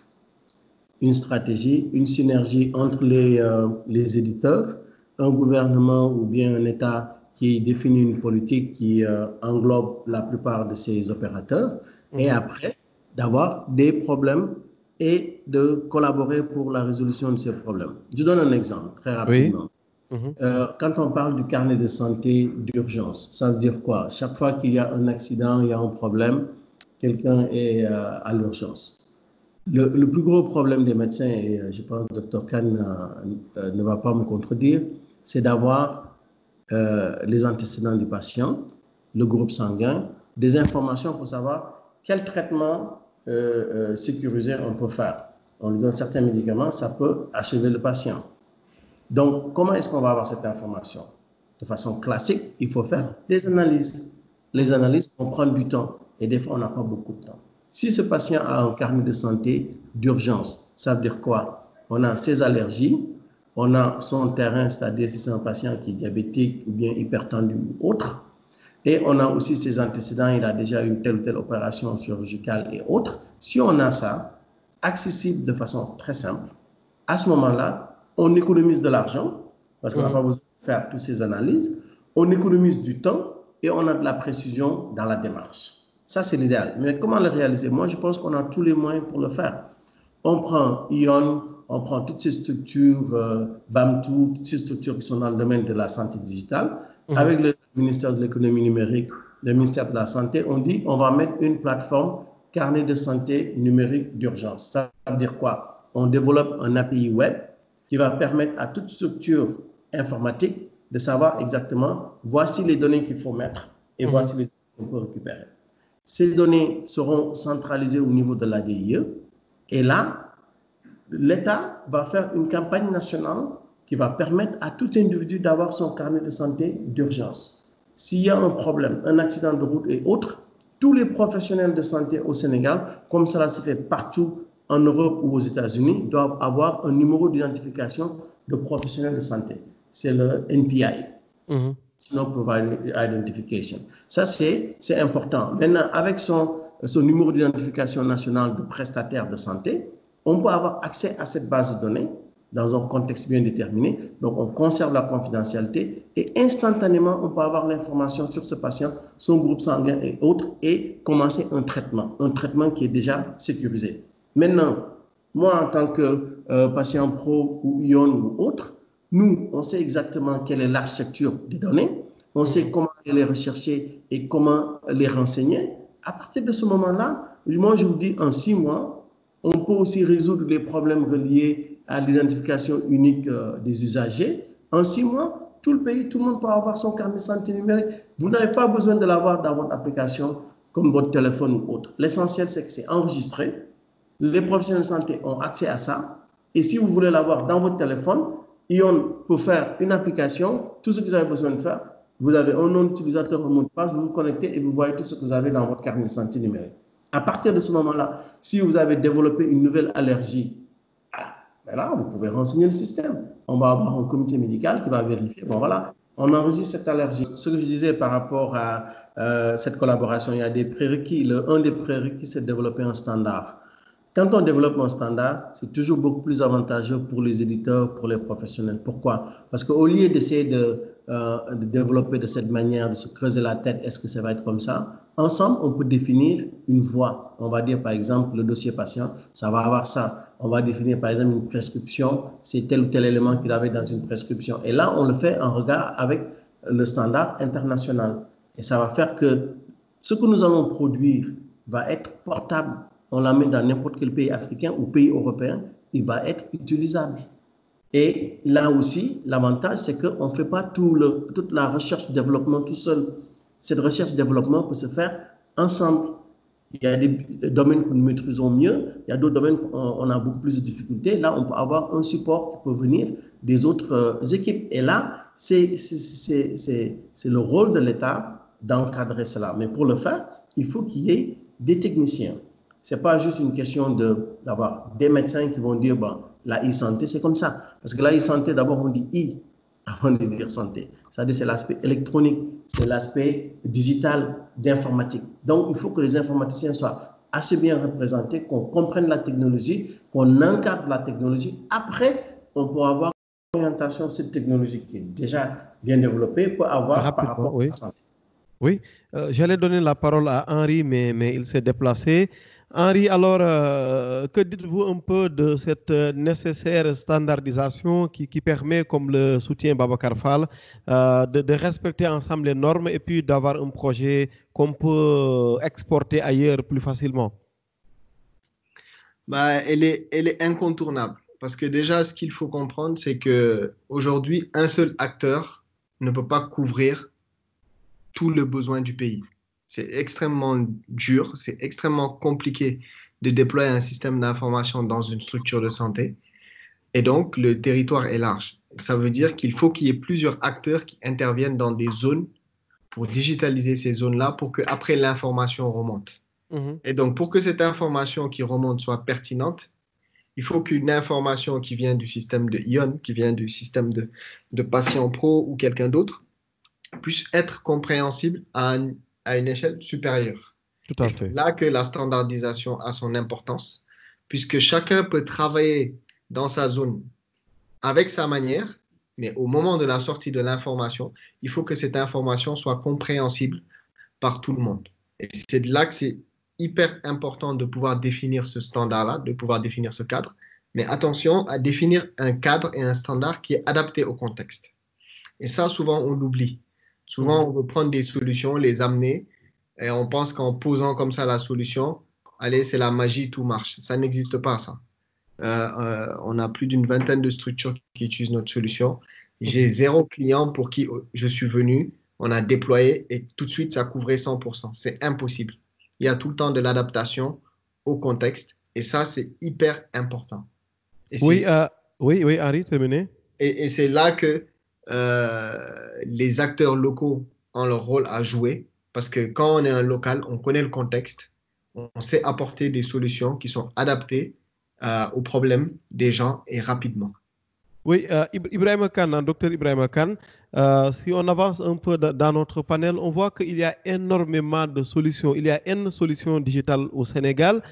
une stratégie, une synergie entre les éditeurs, un gouvernement ou bien un État qui définit une politique qui englobe la plupart de ces opérateurs, et après, d'avoir des problèmes et de collaborer pour la résolution de ces problèmes. Je donne un exemple très rapidement. Quand on parle du carnet de santé d'urgence, ça veut dire quoi? Chaque fois qu'il y a un accident, il y a un problème, quelqu'un est à l'urgence. Le plus gros problème des médecins, et je pense que le Dr Kane ne va pas me contredire, c'est d'avoir les antécédents du patient, le groupe sanguin, des informations pour savoir quel traitement sécurisé on peut faire. On lui donne certains médicaments, ça peut achever le patient. Donc, comment est-ce qu'on va avoir cette information? De façon classique, il faut faire des analyses. Les analyses vont prendre du temps et des fois, on n'a pas beaucoup de temps. Si ce patient a un carnet de santé d'urgence, ça veut dire quoi? On a ses allergies, on a son terrain, c'est-à-dire si c'est un patient qui est diabétique ou bien hypertendu ou autre, et on a aussi ses antécédents, il a déjà eu telle ou telle opération chirurgicale et autres. Si on a ça, accessible de façon très simple, à ce moment-là, on économise de l'argent, parce qu'on n'a pas besoin de faire toutes ces analyses, on économise du temps et on a de la précision dans la démarche. Ça, c'est l'idéal. Mais comment le réaliser? Moi, je pense qu'on a tous les moyens pour le faire. On prend ION, on prend toutes ces structures, BAMTOU, toutes ces structures qui sont dans le domaine de la santé digitale. Avec le ministère de l'économie numérique, le ministère de la Santé, on dit on va mettre une plateforme carnet de santé numérique d'urgence. Ça veut dire quoi? On développe un API web qui va permettre à toute structure informatique de savoir exactement voici les données qu'il faut mettre et voici les données qu'on peut récupérer. Ces données seront centralisées au niveau de l'ADIE et là, l'État va faire une campagne nationale qui va permettre à tout individu d'avoir son carnet de santé d'urgence. S'il y a un problème, un accident de route et autres, tous les professionnels de santé au Sénégal, comme cela se fait partout en Europe ou aux États-Unis, doivent avoir un numéro d'identification de professionnels de santé. C'est le NPI. National Provider Identification. Ça, c'est important. Maintenant, avec son numéro d'identification national de prestataire de santé, on peut avoir accès à cette base de données dans un contexte bien déterminé. Donc, on conserve la confidentialité et instantanément, on peut avoir l'information sur ce patient, son groupe sanguin et autres et commencer un traitement qui est déjà sécurisé. Maintenant, Moi, en tant que patient pro ou ION ou autre, nous, on sait exactement quelle est l'architecture des données, on sait comment les rechercher et comment les renseigner. À partir de ce moment-là, moi, je vous dis, en 6 mois, on peut aussi résoudre les problèmes reliés à l'identification unique des usagers. En 6 mois, tout le pays, tout le monde peut avoir son carnet de santé numérique. Vous n'avez pas besoin de l'avoir dans votre application comme votre téléphone ou autre. L'essentiel, c'est que c'est enregistré. Les professionnels de santé ont accès à ça. Et si vous voulez l'avoir dans votre téléphone, ION peut faire une application, tout ce que vous avez besoin de faire. Vous avez un nom d'utilisateur, un mot de passe, vous vous connectez et vous voyez tout ce que vous avez dans votre carnet de santé numérique. À partir de ce moment-là, si vous avez développé une nouvelle allergie, ben là, vous pouvez renseigner le système. On va avoir un comité médical qui va vérifier. Bon, voilà, on enregistre cette allergie. Ce que je disais par rapport à cette collaboration, il y a des prérequis. Un des prérequis, c'est de développer un standard. Quand on développe un standard, c'est toujours beaucoup plus avantageux pour les éditeurs, pour les professionnels. Pourquoi? Parce qu'au lieu d'essayer de développer de cette manière, de se creuser la tête, est-ce que ça va être comme ça? Ensemble, on peut définir une voie. On va dire, par exemple, le dossier patient, ça va avoir ça. On va définir, par exemple, une prescription, c'est tel ou tel élément qu'il avait dans une prescription. Et là, on le fait en regard avec le standard international. Et ça va faire que ce que nous allons produire va être portable. On l'amène dans n'importe quel pays africain ou pays européen, il va être utilisable. Et là aussi, l'avantage, c'est qu'on ne fait pas toute la recherche-développement tout seul. Cette recherche-développement peut se faire ensemble. Il y a des domaines que nous maîtrisons mieux, il y a d'autres domaines où on a beaucoup plus de difficultés. Là, on peut avoir un support qui peut venir des autres équipes. Et là, c'est le rôle de l'État d'encadrer cela. Mais pour le faire, il faut qu'il y ait des techniciens. Ce n'est pas juste une question d'avoir des médecins qui vont dire, bon, la e-santé, c'est comme ça. Parce que la e-santé, d'abord, on dit i avant de dire santé. C'est-à-dire c'est l'aspect électronique, c'est l'aspect digital d'informatique. Donc, il faut que les informaticiens soient assez bien représentés, qu'on comprenne la technologie, qu'on encadre la technologie. Après, on peut avoir une orientation sur cette technologie qui est déjà bien développée, peut avoir par rapport à la santé. Oui, j'allais donner la parole à Henri, mais il s'est déplacé. Henri, alors, que dites-vous un peu de cette nécessaire standardisation qui permet, comme le soutient Babacar Fall, de respecter ensemble les normes et puis d'avoir un projet qu'on peut exporter ailleurs plus facilement? Elle est incontournable. Parce que déjà, ce qu'il faut comprendre, c'est qu'aujourd'hui, un seul acteur ne peut pas couvrir tout le besoin du pays. C'est extrêmement dur, c'est extrêmement compliqué de déployer un système d'information dans une structure de santé. Et donc, le territoire est large. Ça veut dire qu'il faut qu'il y ait plusieurs acteurs qui interviennent dans des zones pour digitaliser ces zones-là pour qu'après l'information remonte. Et donc, pour que cette information qui remonte soit pertinente, il faut qu'une information qui vient du système de ION, qui vient du système de patient pro ou quelqu'un d'autre, puisse être compréhensible à une échelle supérieure. Tout à fait. C'est là que la standardisation a son importance, puisque chacun peut travailler dans sa zone avec sa manière, mais au moment de la sortie de l'information, il faut que cette information soit compréhensible par tout le monde. Et c'est de là que c'est hyper important de pouvoir définir ce standard-là, de pouvoir définir ce cadre. Mais attention à définir un cadre et un standard qui est adapté au contexte. Et ça, souvent, on l'oublie. Souvent, on veut prendre des solutions, les amener, et on pense qu'en posant comme ça la solution, allez, c'est la magie, tout marche. Ça n'existe pas, ça. On a plus d'une vingtaine de structures qui utilisent notre solution. J'ai 0 client pour qui je suis venu, on a déployé et tout de suite, ça couvrait 100%. C'est impossible. Il y a tout le temps de l'adaptation au contexte et ça, c'est hyper important. Oui, Henri, terminé. Et c'est là que les acteurs locaux ont leur rôle à jouer parce que quand on est un local, on connaît le contexte, on sait apporter des solutions qui sont adaptées aux problèmes des gens et rapidement. Oui, Ibrahim Khan, docteur Ibrahim Khan, si on avance un peu dans notre panel, on voit qu'il y a énormément de solutions. Il y a une solution digitale au Sénégal,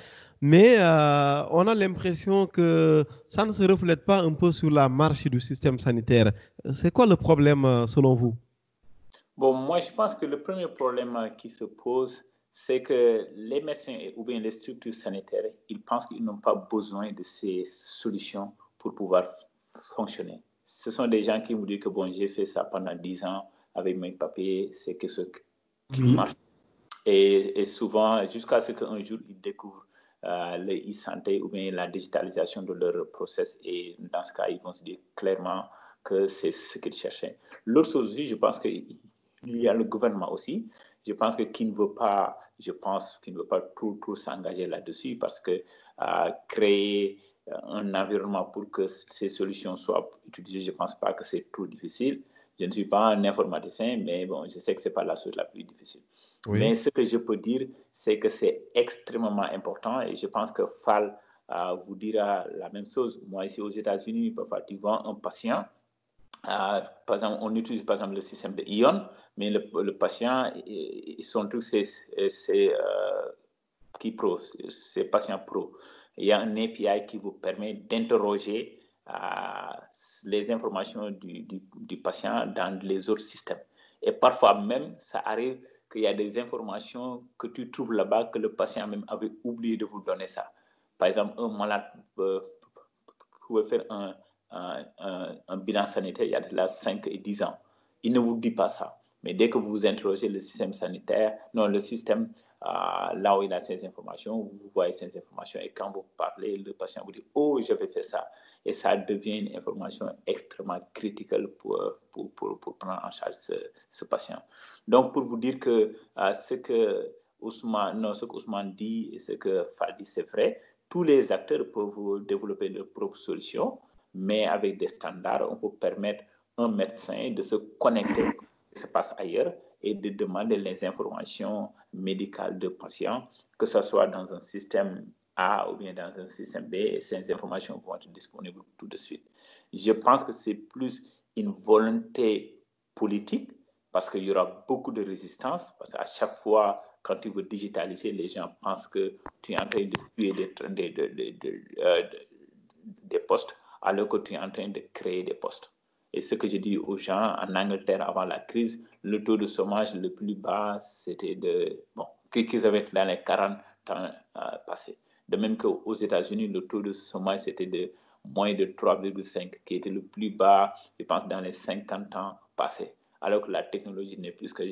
mais on a l'impression que ça ne se reflète pas un peu sur la marche du système sanitaire. C'est quoi le problème selon vous? Bon, moi, je pense que le premier problème qui se pose, c'est que les médecins ou bien les structures sanitaires, ils pensent qu'ils n'ont pas besoin de ces solutions pour pouvoir fonctionner. Ce sont des gens qui vous disent que bon, j'ai fait ça pendant 10 ans avec mes papiers, c'est que ce qui marche. Et souvent, jusqu'à ce qu'un jour, ils découvrent le e-santé ou bien la digitalisation de leur process. Et dans ce cas, ils vont se dire clairement que c'est ce qu'ils cherchaient. L'autre chose aussi, je pense qu'il y a le gouvernement aussi. Je pense qu'il ne veut pas, tout s'engager là-dessus parce que créer un environnement pour que ces solutions soient utilisées, je ne pense pas que c'est trop difficile. Je ne suis pas un informaticien, mais bon, je sais que ce n'est pas la chose la plus difficile. Oui. Mais ce que je peux dire, c'est que c'est extrêmement important et je pense que Fall vous dira la même chose. Moi, ici aux États-Unis, parfois, tu vois un patient, par exemple, on utilise par exemple le système de Ion, mais le patient, son truc, c'est patient pro. Il y a un API qui vous permet d'interroger les informations du patient dans les autres systèmes. Et parfois même, ça arrive qu'il y a des informations que tu trouves là-bas que le patient même avait oublié de vous donner ça. Par exemple, un malade pouvait faire un bilan sanitaire il y a de là 5 et 10 ans. Il ne vous dit pas ça. Mais dès que vous interrogez le système sanitaire, le système là où il a ces informations, vous voyez ces informations et quand vous parlez, le patient vous dit « Oh, j'avais fait ça ». Et ça devient une information extrêmement critique pour prendre en charge ce patient. Donc, pour vous dire que ce que Ousmane dit et ce que Fall dit, c'est vrai. Tous les acteurs peuvent développer leurs propres solutions, mais avec des standards, on peut permettre à un médecin de se connecter à ce qui se passe ailleurs et de demander les informations médicales de patients, que ce soit dans un système A ou bien dans un système B, et ces informations vont être disponibles tout de suite. Je pense que c'est plus une volonté politique parce qu'il y aura beaucoup de résistance, parce qu'à chaque fois, quand tu veux digitaliser, les gens pensent que tu es en train de tuer des postes, alors que tu es en train de créer des postes. Et ce que je dis aux gens, en Angleterre, avant la crise, le taux de chômage le plus bas, c'était qu'ils avaient dans les 40 ans passés. De même qu'aux États-Unis, le taux de chômage, c'était de moins de 3,5, qui était le plus bas, je pense, dans les 50 ans passés, alors que la technologie n'est plus que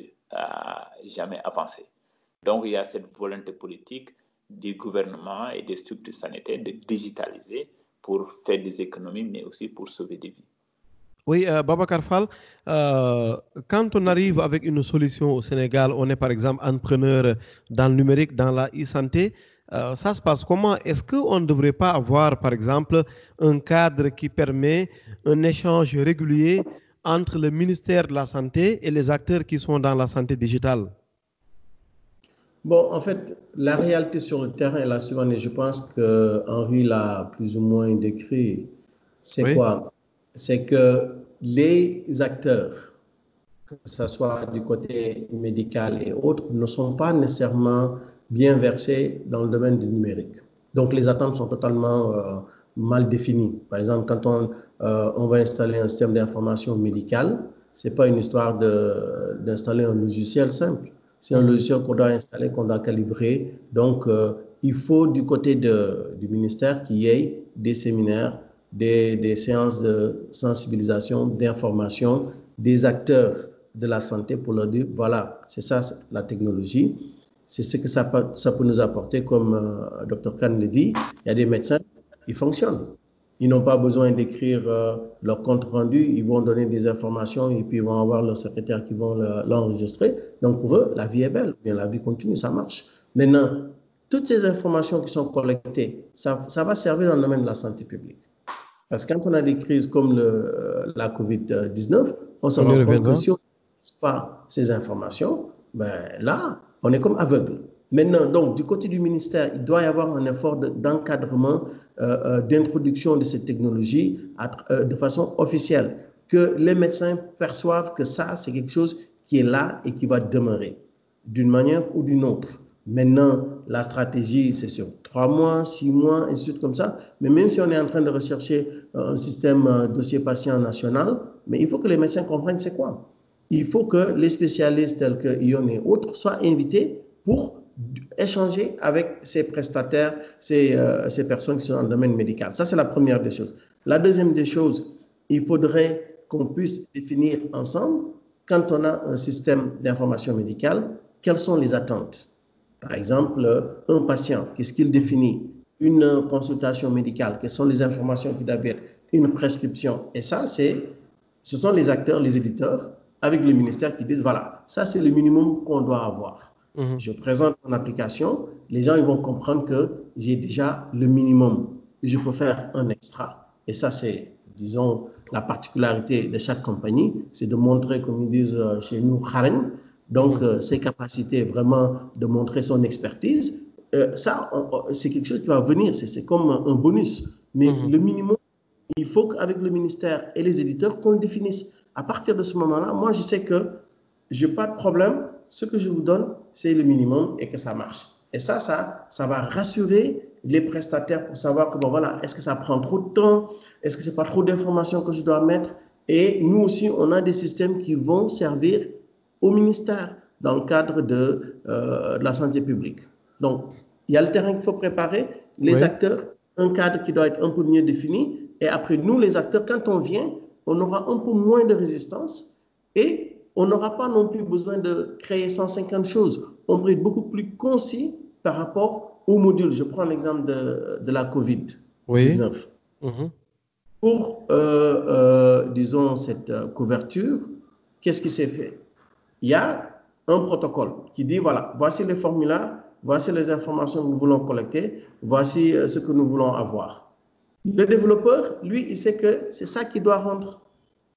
jamais avancée. Donc, il y a cette volonté politique du gouvernement et des structures sanitaires de digitaliser pour faire des économies, mais aussi pour sauver des vies. Oui, Babacar Fall, quand on arrive avec une solution au Sénégal, on est par exemple entrepreneur dans le numérique, dans la e-santé, ça se passe comment? Est-ce qu'on ne devrait pas avoir, par exemple, un cadre qui permet un échange régulier entre le ministère de la Santé et les acteurs qui sont dans la santé digitale? Bon, en fait, la réalité sur le terrain est la suivante, et je pense qu'Henri l'a plus ou moins décrit. C'est quoi? C'est que les acteurs, que ce soit du côté médical et autres, ne sont pas nécessairement bien versés dans le domaine du numérique. Donc, les attentes sont totalement mal définies. Par exemple, quand on va installer un système d'information médicale, ce n'est pas une histoire d'installer un logiciel simple. C'est un logiciel qu'on doit installer, qu'on doit calibrer. Donc, il faut du côté du ministère qu'il y ait des séminaires, des séances de sensibilisation, d'information, des acteurs de la santé pour leur dire, voilà, c'est ça la technologie, c'est ce que ça peut nous apporter, comme Dr Khan le dit, il y a des médecins, ils fonctionnent. Ils n'ont pas besoin d'écrire leur compte rendu, ils vont donner des informations et puis ils vont avoir leur secrétaire qui vont l'enregistrer. Donc pour eux, la vie est belle, bien la vie continue, ça marche. Maintenant, toutes ces informations qui sont collectées, ça va servir dans le domaine de la santé publique. Parce que quand on a des crises comme la COVID-19, on se rend compte que si on n'utilise pas ces informations, ben là, on est comme aveugle. Maintenant, donc, du côté du ministère, il doit y avoir un effort d'encadrement, d'introduction de ces technologies de façon officielle, que les médecins perçoivent que ça, c'est quelque chose qui est là et qui va demeurer, d'une manière ou d'une autre. Maintenant, la stratégie, c'est sur 3 mois, 6 mois, et suite comme ça. Mais même si on est en train de rechercher un système dossier patient national, mais il faut que les médecins comprennent c'est quoi. Il faut que les spécialistes tels que Ion et autres soient invités pour échanger avec ces prestataires, ces personnes qui sont dans le domaine médical. Ça, c'est la première des choses. La deuxième des choses, il faudrait qu'on puisse définir ensemble, quand on a un système d'information médicale, quelles sont les attentes. Par exemple, un patient, qu'est-ce qu'il définit? Une consultation médicale, quelles sont les informations qu'il doit avoir? Une prescription. Et ça, ce sont les acteurs, les éditeurs, avec le ministère qui disent, voilà, ça c'est le minimum qu'on doit avoir. Je présente mon application, les gens ils vont comprendre que j'ai déjà le minimum. Je peux faire un extra. Et ça, c'est, disons, la particularité de chaque compagnie, c'est de montrer, comme ils disent chez nous, Karen, donc ses capacités vraiment de montrer son expertise. Ça, c'est quelque chose qui va venir, c'est comme un bonus. Mais le minimum, il faut qu'avec le ministère et les éditeurs, qu'on le définisse. À partir de ce moment-là, moi, je sais que je n'ai pas de problème. Ce que je vous donne, c'est le minimum et que ça marche. Et ça va rassurer les prestataires pour savoir que, bon, voilà, est-ce que ça prend trop de temps? Est-ce que ce n'est pas trop d'informations que je dois mettre? Et nous aussi, on a des systèmes qui vont servir au ministère dans le cadre de la santé publique. Donc, il y a le terrain qu'il faut préparer, les acteurs, un cadre qui doit être un peu mieux défini. Et après, nous, les acteurs, quand on vient, on aura un peu moins de résistance et on n'aura pas non plus besoin de créer 150 choses. On peut être beaucoup plus concis par rapport au module. Je prends l'exemple de la COVID-19. Pour, disons, cette couverture, qu'est-ce qui s'est fait? Il y a un protocole qui dit, voilà, voici les formulaires, voici les informations que nous voulons collecter, voici ce que nous voulons avoir. Le développeur, lui, il sait que c'est ça qu'il doit rendre.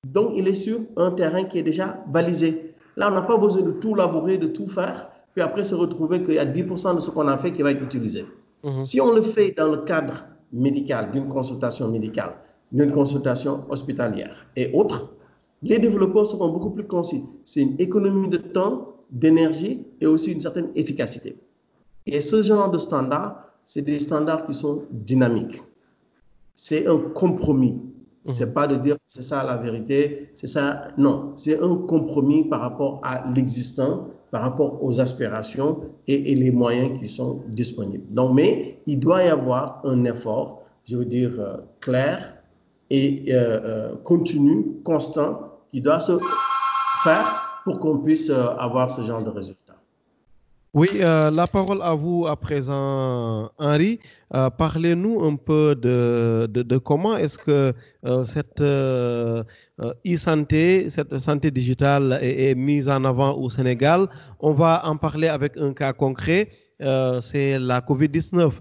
Donc, il est sur un terrain qui est déjà balisé. Là, on n'a pas besoin de tout labourer, de tout faire, puis après se retrouver qu'il y a 10% de ce qu'on a fait qui va être utilisé. Si on le fait dans le cadre médical, d'une consultation médicale, d'une consultation hospitalière et autres, les développeurs seront beaucoup plus concis. C'est une économie de temps, d'énergie et aussi une certaine efficacité. Et ce genre de standards, c'est des standards qui sont dynamiques. C'est un compromis. Ce n'est pas de dire que c'est ça la vérité, c'est ça. Non, c'est un compromis par rapport à l'existant, par rapport aux aspirations et les moyens qui sont disponibles. Donc, mais il doit y avoir un effort, je veux dire, clair et continu, constant, qui doit se faire pour qu'on puisse avoir ce genre de résultats. Oui, la parole à vous à présent, Henri. Parlez-nous un peu de comment est-ce que cette e-santé, cette santé digitale est mise en avant au Sénégal. On va en parler avec un cas concret. C'est la COVID-19.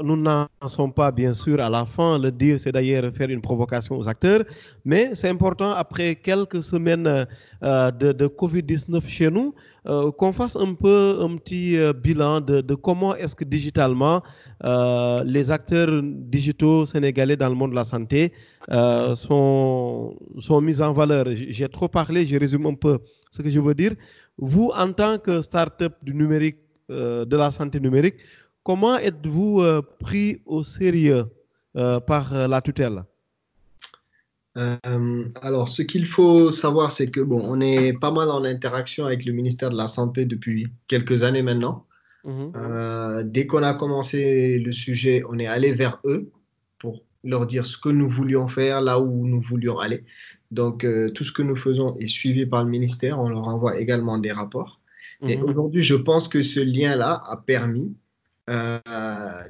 Nous n'en sommes pas, bien sûr, à la fin. Le dire, c'est d'ailleurs faire une provocation aux acteurs. Mais c'est important, après quelques semaines de COVID-19 chez nous, qu'on fasse un petit bilan de comment est-ce que digitalement, les acteurs digitaux sénégalais dans le monde de la santé sont mis en valeur. J'ai trop parlé, je résume un peu ce que je veux dire. Vous, en tant que start-up du numérique, de la santé numérique, comment êtes-vous pris au sérieux par la tutelle? Alors, ce qu'il faut savoir, c'est que bon, on est pas mal en interaction avec le ministère de la Santé depuis quelques années maintenant. Dès qu'on a commencé le sujet, on est allé vers eux pour leur dire ce que nous voulions faire, là où nous voulions aller. Donc, tout ce que nous faisons est suivi par le ministère. On leur envoie également des rapports. Et aujourd'hui, je pense que ce lien-là a permis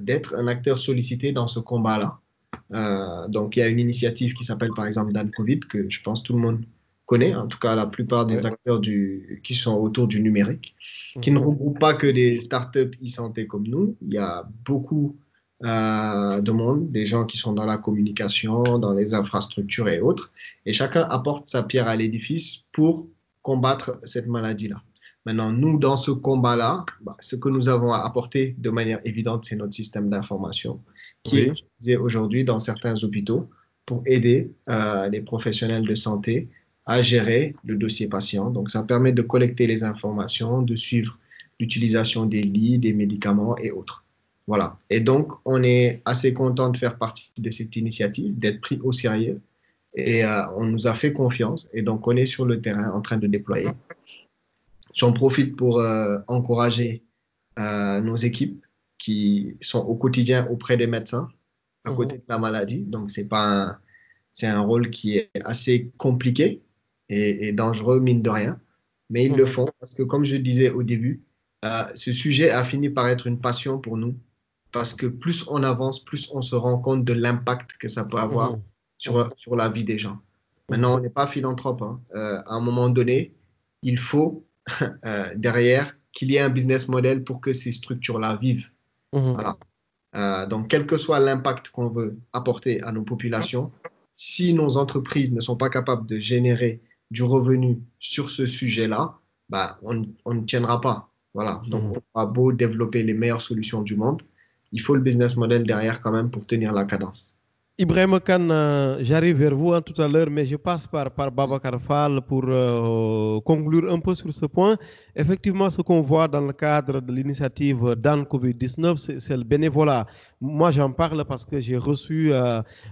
d'être un acteur sollicité dans ce combat-là. Donc, il y a une initiative qui s'appelle par exemple Dan Covid, que je pense tout le monde connaît, en tout cas la plupart des acteurs qui sont autour du numérique, qui ne regroupent pas que des startups e-santé comme nous. Il y a beaucoup de monde, des gens qui sont dans la communication, dans les infrastructures et autres, et chacun apporte sa pierre à l'édifice pour combattre cette maladie-là. Maintenant, nous, dans ce combat-là, ce que nous avons à apporter de manière évidente, c'est notre système d'information qui est utilisé aujourd'hui dans certains hôpitaux pour aider les professionnels de santé à gérer le dossier patient. Donc, ça permet de collecter les informations, de suivre l'utilisation des lits, des médicaments et autres. Voilà. Et donc, on est assez content de faire partie de cette initiative, d'être pris au sérieux. Et on nous a fait confiance. Et donc, on est sur le terrain en train de déployer. J'en profite pour encourager nos équipes qui sont au quotidien auprès des médecins à côté de la maladie. Donc, c'est un rôle qui est assez compliqué et dangereux, mine de rien. Mais ils le font parce que, comme je disais au début, ce sujet a fini par être une passion pour nous parce que plus on avance, plus on se rend compte de l'impact que ça peut avoir sur la vie des gens. Maintenant, on n'est pas philanthrope, hein. À un moment donné, il faut derrière qu'il y ait un business model pour que ces structures-là vivent. Voilà. Donc, quel que soit l'impact qu'on veut apporter à nos populations, si nos entreprises ne sont pas capables de générer du revenu sur ce sujet-là, bah, on ne tiendra pas. Voilà. Donc, on va beau développer les meilleures solutions du monde, il faut le business model derrière quand même pour tenir la cadence. Ibrahim Kane, j'arrive vers vous tout à l'heure, mais je passe par Babacar Fall pour conclure un peu sur ce point. Effectivement, ce qu'on voit dans le cadre de l'initiative Dan Covid-19, c'est le bénévolat. Moi, j'en parle parce que j'ai reçu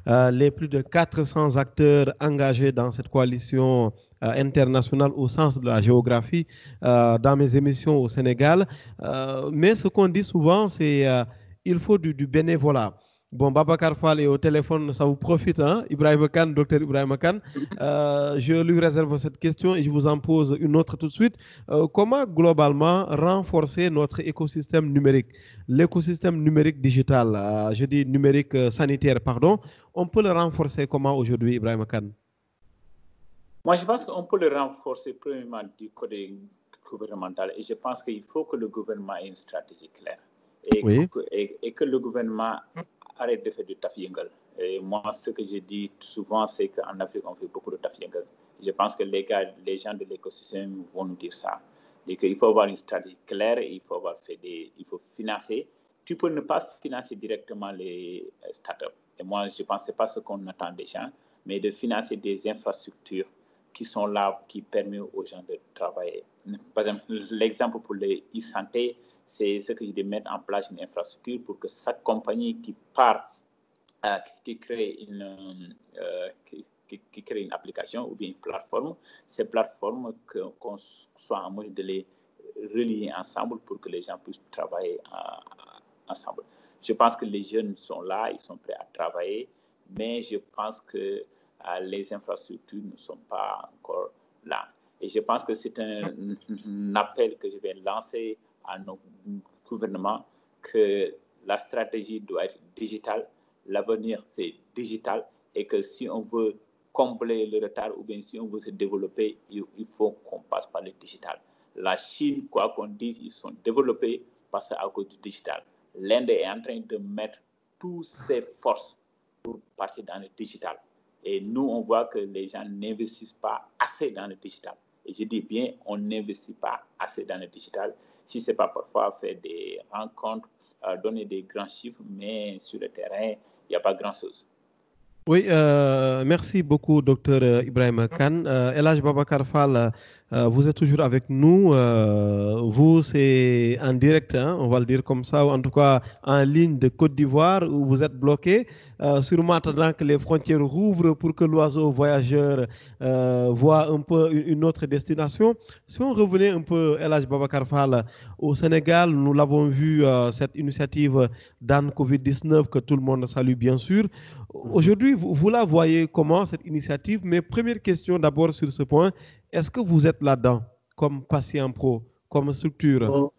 les plus de 400 acteurs engagés dans cette coalition internationale au sens de la géographie dans mes émissions au Sénégal. Mais ce qu'on dit souvent, c'est qu'il faut du bénévolat. Bon, Babacar Fall est au téléphone, ça vous profite, hein? Ibrahim Kane, docteur Ibrahim Kane. Je lui réserve cette question et je vous en pose une autre tout de suite. Comment globalement renforcer notre écosystème numérique, l'écosystème numérique digital, je dis numérique sanitaire, pardon, on peut le renforcer comment aujourd'hui, Ibrahim Kane? Moi, je pense qu'on peut le renforcer premièrement du côté gouvernemental et je pense qu'il faut que le gouvernement ait une stratégie claire et que le gouvernement arrête de faire du taf-yëngal. Et moi, ce que je dis souvent, c'est qu'en Afrique, on fait beaucoup de taf-yëngal. Je pense que les gens de l'écosystème vont nous dire ça. Et qu'il faut avoir une stratégie claire, il faut financer. Tu peux ne pas financer directement les startups. Et moi, je pense que ce n'est pas ce qu'on attend des gens, mais de financer des infrastructures qui sont là, qui permettent aux gens de travailler. Par exemple, l'exemple pour les e-santé, c'est ce que je dis, mettre en place une infrastructure pour que chaque compagnie qui part, qui crée une application ou bien une plateforme, ces plateformes, qu'on soit en mesure de les relier ensemble pour que les gens puissent travailler ensemble. Je pense que les jeunes sont là, ils sont prêts à travailler, mais je pense que les infrastructures ne sont pas encore là. Et je pense que c'est un appel que je vais lancer à nos gouvernements que la stratégie doit être digitale, l'avenir c'est digital et que si on veut combler le retard ou bien si on veut se développer, il faut qu'on passe par le digital. La Chine, quoi qu'on dise, ils sont développés parce à cause du digital. L'Inde est en train de mettre toutes ses forces pour partir dans le digital. Et nous, on voit que les gens n'investissent pas assez dans le digital. Et je dis bien, on n'investit pas assez dans le digital. Si ce n'est pas parfois faire des rencontres, donner des grands chiffres, mais sur le terrain, il n'y a pas grand-chose. Oui, merci beaucoup, docteur Ibrahim Kane. Elhadj Babacar Fall, vous êtes toujours avec nous. Vous, c'est en direct, hein, on va le dire comme ça, ou en tout cas en ligne de Côte d'Ivoire, où vous êtes bloqué. Sûrement attendant que les frontières rouvrent pour que l'oiseau voyageur voit un peu une autre destination. Si on revenait un peu, Elhadj Babacar Fall, au Sénégal, nous l'avons vu, cette initiative Dan Covid-19 que tout le monde salue bien sûr. Aujourd'hui, vous la voyez comment, cette initiative? Mais première question d'abord sur ce point, est-ce que vous êtes là-dedans, comme Patient Pro, comme structure?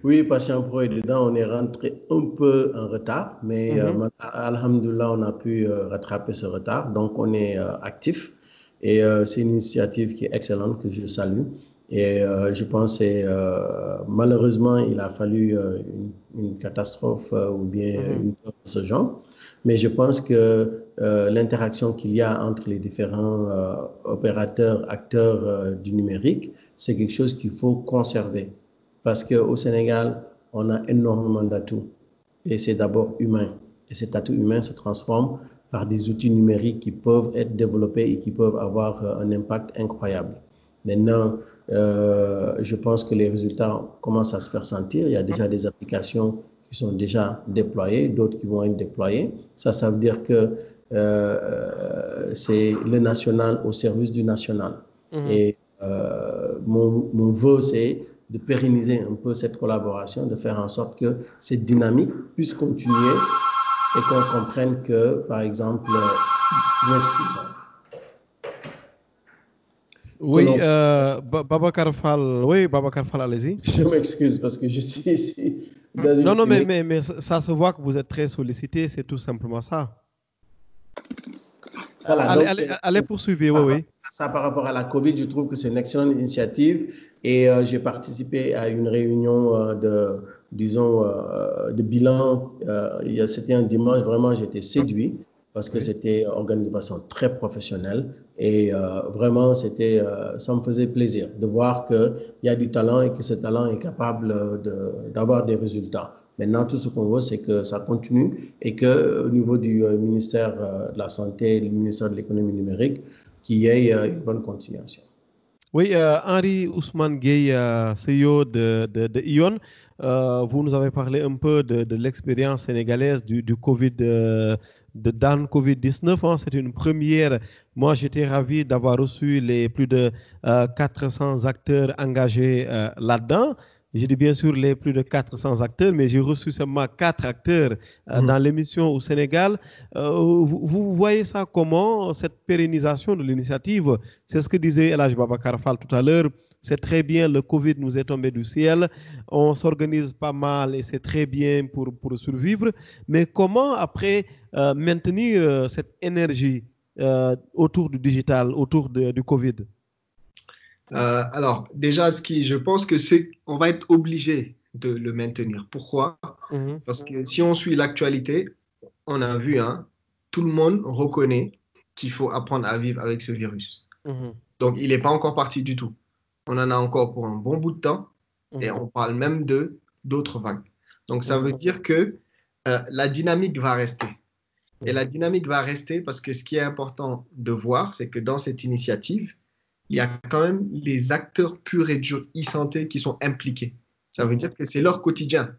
Oui, Patient Pro est dedans. On est rentré un peu en retard, mais alhamdoulilah, on a pu rattraper ce retard. Donc, on est actif et c'est une initiative qui est excellente, que je salue. Et je pense que malheureusement, il a fallu une catastrophe ou bien une chose de ce genre. Mais je pense que l'interaction qu'il y a entre les différents opérateurs, acteurs du numérique, c'est quelque chose qu'il faut conserver. Parce qu'au Sénégal, on a énormément d'atouts. Et c'est d'abord humain. Et cet atout humain se transforme par des outils numériques qui peuvent être développés et qui peuvent avoir un impact incroyable. Maintenant, je pense que les résultats commencent à se faire sentir. Il y a déjà des applications qui sont déjà déployées, d'autres qui vont être déployées. Ça veut dire que c'est le national au service du national. Et mon vœu, c'est de pérenniser un peu cette collaboration, de faire en sorte que cette dynamique puisse continuer et qu'on comprenne que, par exemple, je m'excuse. Oui, Babacar Fall, allez-y. Je m'excuse parce que je suis ici dans Non, une non, clinique. mais ça se voit que vous êtes très sollicité, c'est tout simplement ça. Voilà, allez poursuivre, oui. Ça, par rapport à la COVID, je trouve que c'est une excellente initiative et j'ai participé à une réunion de bilan. C'était un dimanche, vraiment, j'étais séduit parce que c'était une organisation très professionnelle et vraiment, ça me faisait plaisir de voir qu'il y a du talent et que ce talent est capable d'avoir des résultats. Maintenant, tout ce qu'on veut, c'est que ça continue et qu'au niveau du ministère de la Santé et du ministère de l'Économie numérique, qu'il y ait une bonne continuation. Oui, Henri Ousmane Gueye, CEO de ION, vous nous avez parlé un peu de l'expérience sénégalaise du Covid, dans le Covid-19. Hein, c'est une première. Moi, j'étais ravi d'avoir reçu les plus de 400 acteurs engagés là-dedans. Je dis bien sûr les plus de 400 acteurs, mais j'ai reçu seulement 4 acteurs dans l'émission au Sénégal. Vous voyez ça comment, cette pérennisation de l'initiative? C'est ce que disait El Hadj Babacar Fall tout à l'heure. C'est très bien, le Covid nous est tombé du ciel. On s'organise pas mal et c'est très bien pour survivre. Mais comment après maintenir cette énergie autour du digital, autour du Covid? Alors, déjà, je pense que on va être obligé de le maintenir. Pourquoi? Parce que si on suit l'actualité, on a vu, hein, tout le monde reconnaît qu'il faut apprendre à vivre avec ce virus. Donc, il n'est pas encore parti du tout. On en a encore pour un bon bout de temps et on parle même d'autres vagues. Donc, ça veut dire que la dynamique va rester. Et la dynamique va rester parce que ce qui est important de voir, c'est que dans cette initiative, il y a quand même les acteurs purs et durs e-santé qui sont impliqués. Ça veut dire que c'est leur quotidien.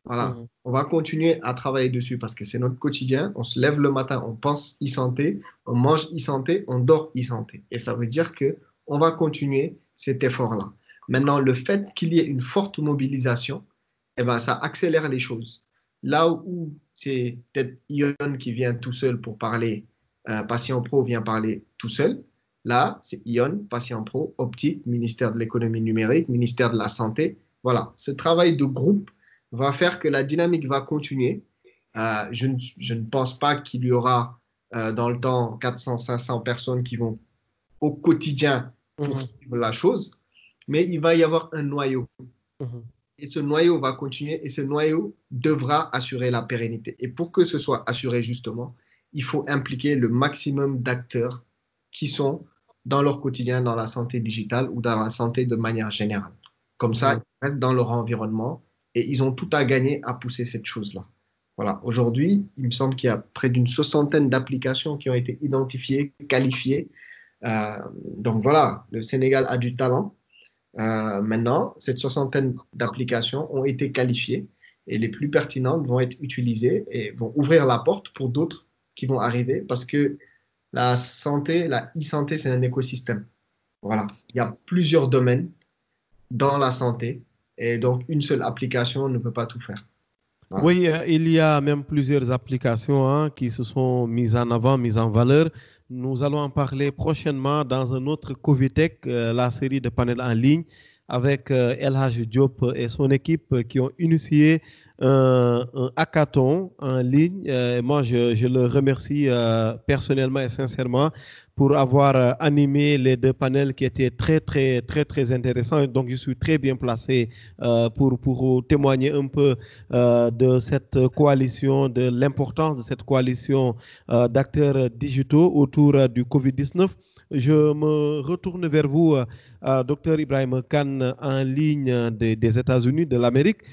Voilà. On va continuer à travailler dessus parce que c'est notre quotidien. On se lève le matin, on pense e-santé, on mange e-santé, on dort e-santé. Et ça veut dire que on va continuer cet effort-là. Maintenant, le fait qu'il y ait une forte mobilisation, eh ben, ça accélère les choses. Là où c'est peut-être Ion qui vient tout seul pour parler, Patient Pro vient parler tout seul. Là, c'est Ion, Patient Pro, Optique, ministère de l'économie numérique, ministère de la santé. Voilà, ce travail de groupe va faire que la dynamique va continuer. Je ne pense pas qu'il y aura dans le temps 400, 500 personnes qui vont au quotidien poursuivre la chose, mais il va y avoir un noyau. Et ce noyau va continuer et ce noyau devra assurer la pérennité. Et pour que ce soit assuré justement, il faut impliquer le maximum d'acteurs qui sont dans leur quotidien, dans la santé digitale ou dans la santé de manière générale. Comme ça, ils restent dans leur environnement et ils ont tout à gagner à pousser cette chose-là. Voilà. Aujourd'hui, il me semble qu'il y a près d'une 60aine d'applications qui ont été identifiées, qualifiées. Donc voilà, le Sénégal a du talent. Maintenant, cette 60aine d'applications ont été qualifiées et les plus pertinentes vont être utilisées et vont ouvrir la porte pour d'autres qui vont arriver parce que la santé, la e-santé, c'est un écosystème. Voilà. Il y a plusieurs domaines dans la santé et donc une seule application ne peut pas tout faire. Voilà. Oui, il y a même plusieurs applications qui se sont mises en avant, mises en valeur. Nous allons en parler prochainement dans un autre Covitech, la série de panels en ligne avec El Hadj Diop et son équipe qui ont initié un hackathon en ligne. Moi, je le remercie personnellement et sincèrement pour avoir animé les 2 panels qui étaient très intéressants. Donc, je suis très bien placé pour témoigner un peu de cette coalition, de l'importance de cette coalition d'acteurs digitaux autour du Covid-19. Je me retourne vers vous, Dr Ibrahim Kane, en ligne des États-Unis, de l'Amérique.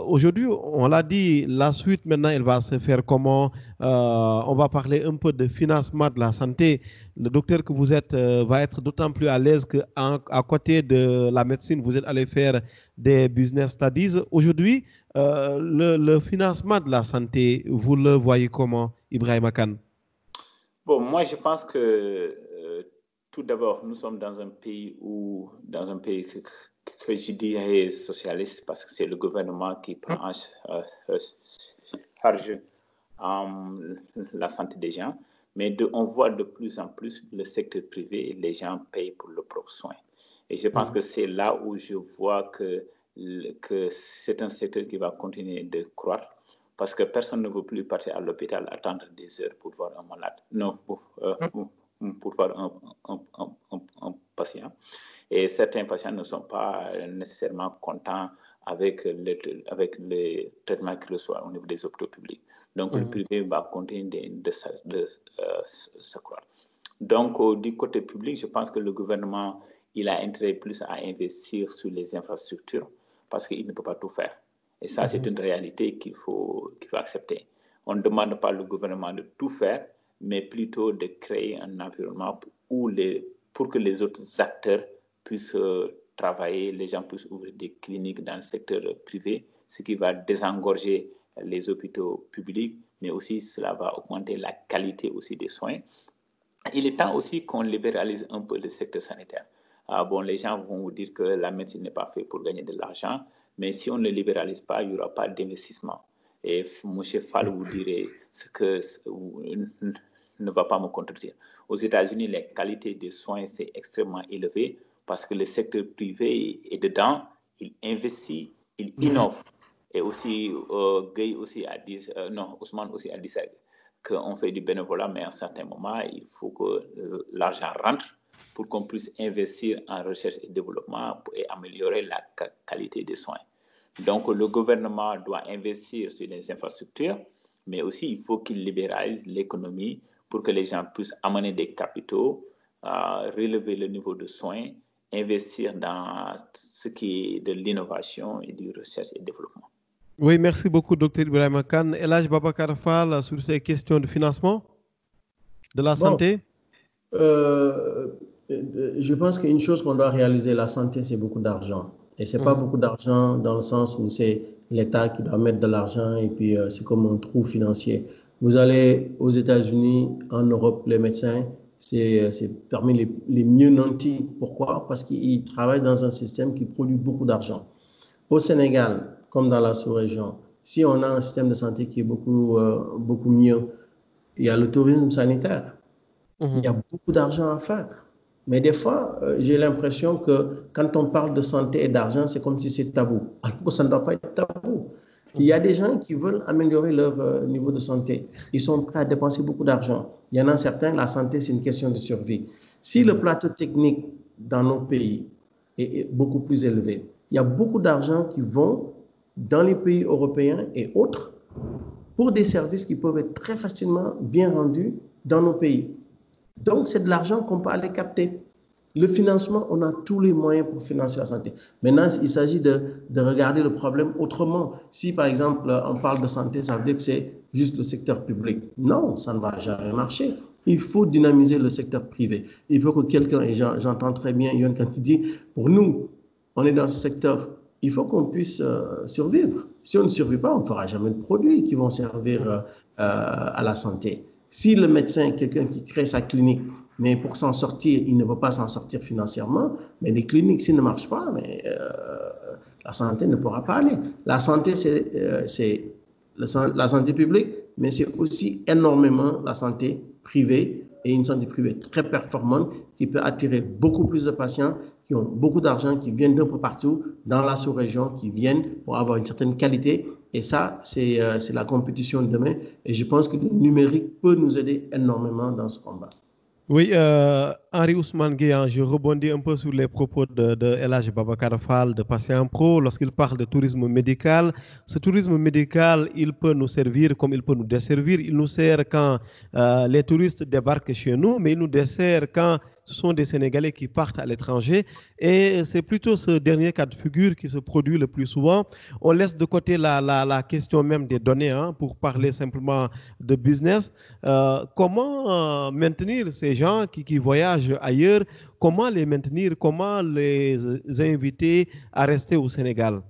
Aujourd'hui, on l'a dit, la suite maintenant, elle va se faire comment? On va parler un peu de financement de la santé. Le docteur que vous êtes va être d'autant plus à l'aise qu'à côté de la médecine, vous êtes allé faire des business studies. Aujourd'hui, le financement de la santé, vous le voyez comment, Ibrahim Kane? Bon, moi, je pense que tout d'abord, nous sommes dans un pays que je dirais socialiste parce que c'est le gouvernement qui prend en charge la santé des gens. Mais on voit de plus en plus le secteur privé, les gens payent pour leurs propres soins. Et je pense que c'est là où je vois que c'est un secteur qui va continuer de croître parce que personne ne veut plus partir à l'hôpital, attendre des heures pour voir un malade, non, pour voir un patient. Et certains patients ne sont pas nécessairement contents avec les traitements qu'ils reçoivent au niveau des hôpitaux publics. Donc, le privé va continuer de se croître. Donc, du côté public, je pense que le gouvernement, il a intérêt plus à investir sur les infrastructures parce qu'il ne peut pas tout faire. Et ça, c'est une réalité qu'il faut accepter. On ne demande pas au gouvernement de tout faire, mais plutôt de créer un environnement pour que les autres acteurs puissent travailler, les gens puissent ouvrir des cliniques dans le secteur privé, ce qui va désengorger les hôpitaux publics, mais aussi cela va augmenter la qualité aussi des soins. Il est temps aussi qu'on libéralise un peu le secteur sanitaire. Bon, les gens vont vous dire que la médecine n'est pas faite pour gagner de l'argent, mais si on ne libéralise pas, il n'y aura pas d'investissement. Et M. Fall vous dirait ce que ne va pas me contredire. Aux États-Unis, la qualité des soins c'est extrêmement élevée parce que le secteur privé est dedans, il investit, il innove. Et aussi, Ousmane aussi a dit ça, qu'on fait du bénévolat, mais à un certain moment, il faut que l'argent rentre pour qu'on puisse investir en recherche et développement et améliorer la qualité des soins. Donc, le gouvernement doit investir sur les infrastructures, mais aussi il faut qu'il libéralise l'économie pour que les gens puissent amener des capitaux, relever le niveau de soins, investir dans ce qui est de l'innovation et du recherche et développement. Oui, merci beaucoup, Dr Ibrahima Kane. Elhadji Babacar Fall, sur ces questions de financement de la santé. Je pense qu'une chose qu'on doit réaliser, la santé, c'est beaucoup d'argent. Et ce n'est pas beaucoup d'argent dans le sens où c'est l'État qui doit mettre de l'argent et puis c'est comme un trou financier. Vous allez aux États-Unis, en Europe, les médecins, c'est parmi les mieux nantis. Pourquoi? Parce qu'ils travaillent dans un système qui produit beaucoup d'argent. Au Sénégal, comme dans la sous-région, si on a un système de santé qui est beaucoup mieux, il y a le tourisme sanitaire. Il y a beaucoup d'argent à faire. Mais des fois, j'ai l'impression que quand on parle de santé et d'argent, c'est comme si c'est tabou. Alors que ça ne doit pas être tabou. Il y a des gens qui veulent améliorer leur niveau de santé. Ils sont prêts à dépenser beaucoup d'argent. Il y en a certains, la santé, c'est une question de survie. Si le plateau technique dans nos pays est beaucoup plus élevé, il y a beaucoup d'argent qui vont dans les pays européens et autres pour des services qui peuvent être très facilement bien rendus dans nos pays. Donc, c'est de l'argent qu'on peut aller capter. Le financement, on a tous les moyens pour financer la santé. Maintenant, il s'agit de regarder le problème autrement. Si, par exemple, on parle de santé, ça veut dire que c'est juste le secteur public. Non, ça ne va jamais marcher. Il faut dynamiser le secteur privé. Il faut que quelqu'un, et j'entends très bien Yon quand il dit, pour nous, on est dans ce secteur, il faut qu'on puisse survivre. Si on ne survit pas, on ne fera jamais de produits qui vont servir à la santé. Si le médecin est quelqu'un qui crée sa clinique, mais pour s'en sortir, il ne peut pas s'en sortir financièrement, mais les cliniques, s'ils ne marchent pas, mais la santé ne pourra pas aller. La santé, c'est la santé publique, mais c'est aussi énormément la santé privée, et une santé privée très performante qui peut attirer beaucoup plus de patients qui ont beaucoup d'argent, qui viennent d'un peu partout dans la sous-région, qui viennent pour avoir une certaine qualité. Et ça, c'est la compétition de demain. Et je pense que le numérique peut nous aider énormément dans ce combat. Oui, Henri Ousmane Guéant, je rebondis un peu sur les propos de Elhadji Babacar Fall de Patient Pro lorsqu'il parle de tourisme médical. Ce tourisme médical, il peut nous servir comme il peut nous desservir. Il nous sert quand les touristes débarquent chez nous, mais il nous dessert quand ce sont des Sénégalais qui partent à l'étranger. Et c'est plutôt ce dernier cas de figure qui se produit le plus souvent. On laisse de côté la question même des données pour parler simplement de business. Comment maintenir ces gens qui voyagent ailleurs, comment les maintenir, comment les inviter à rester au Sénégal?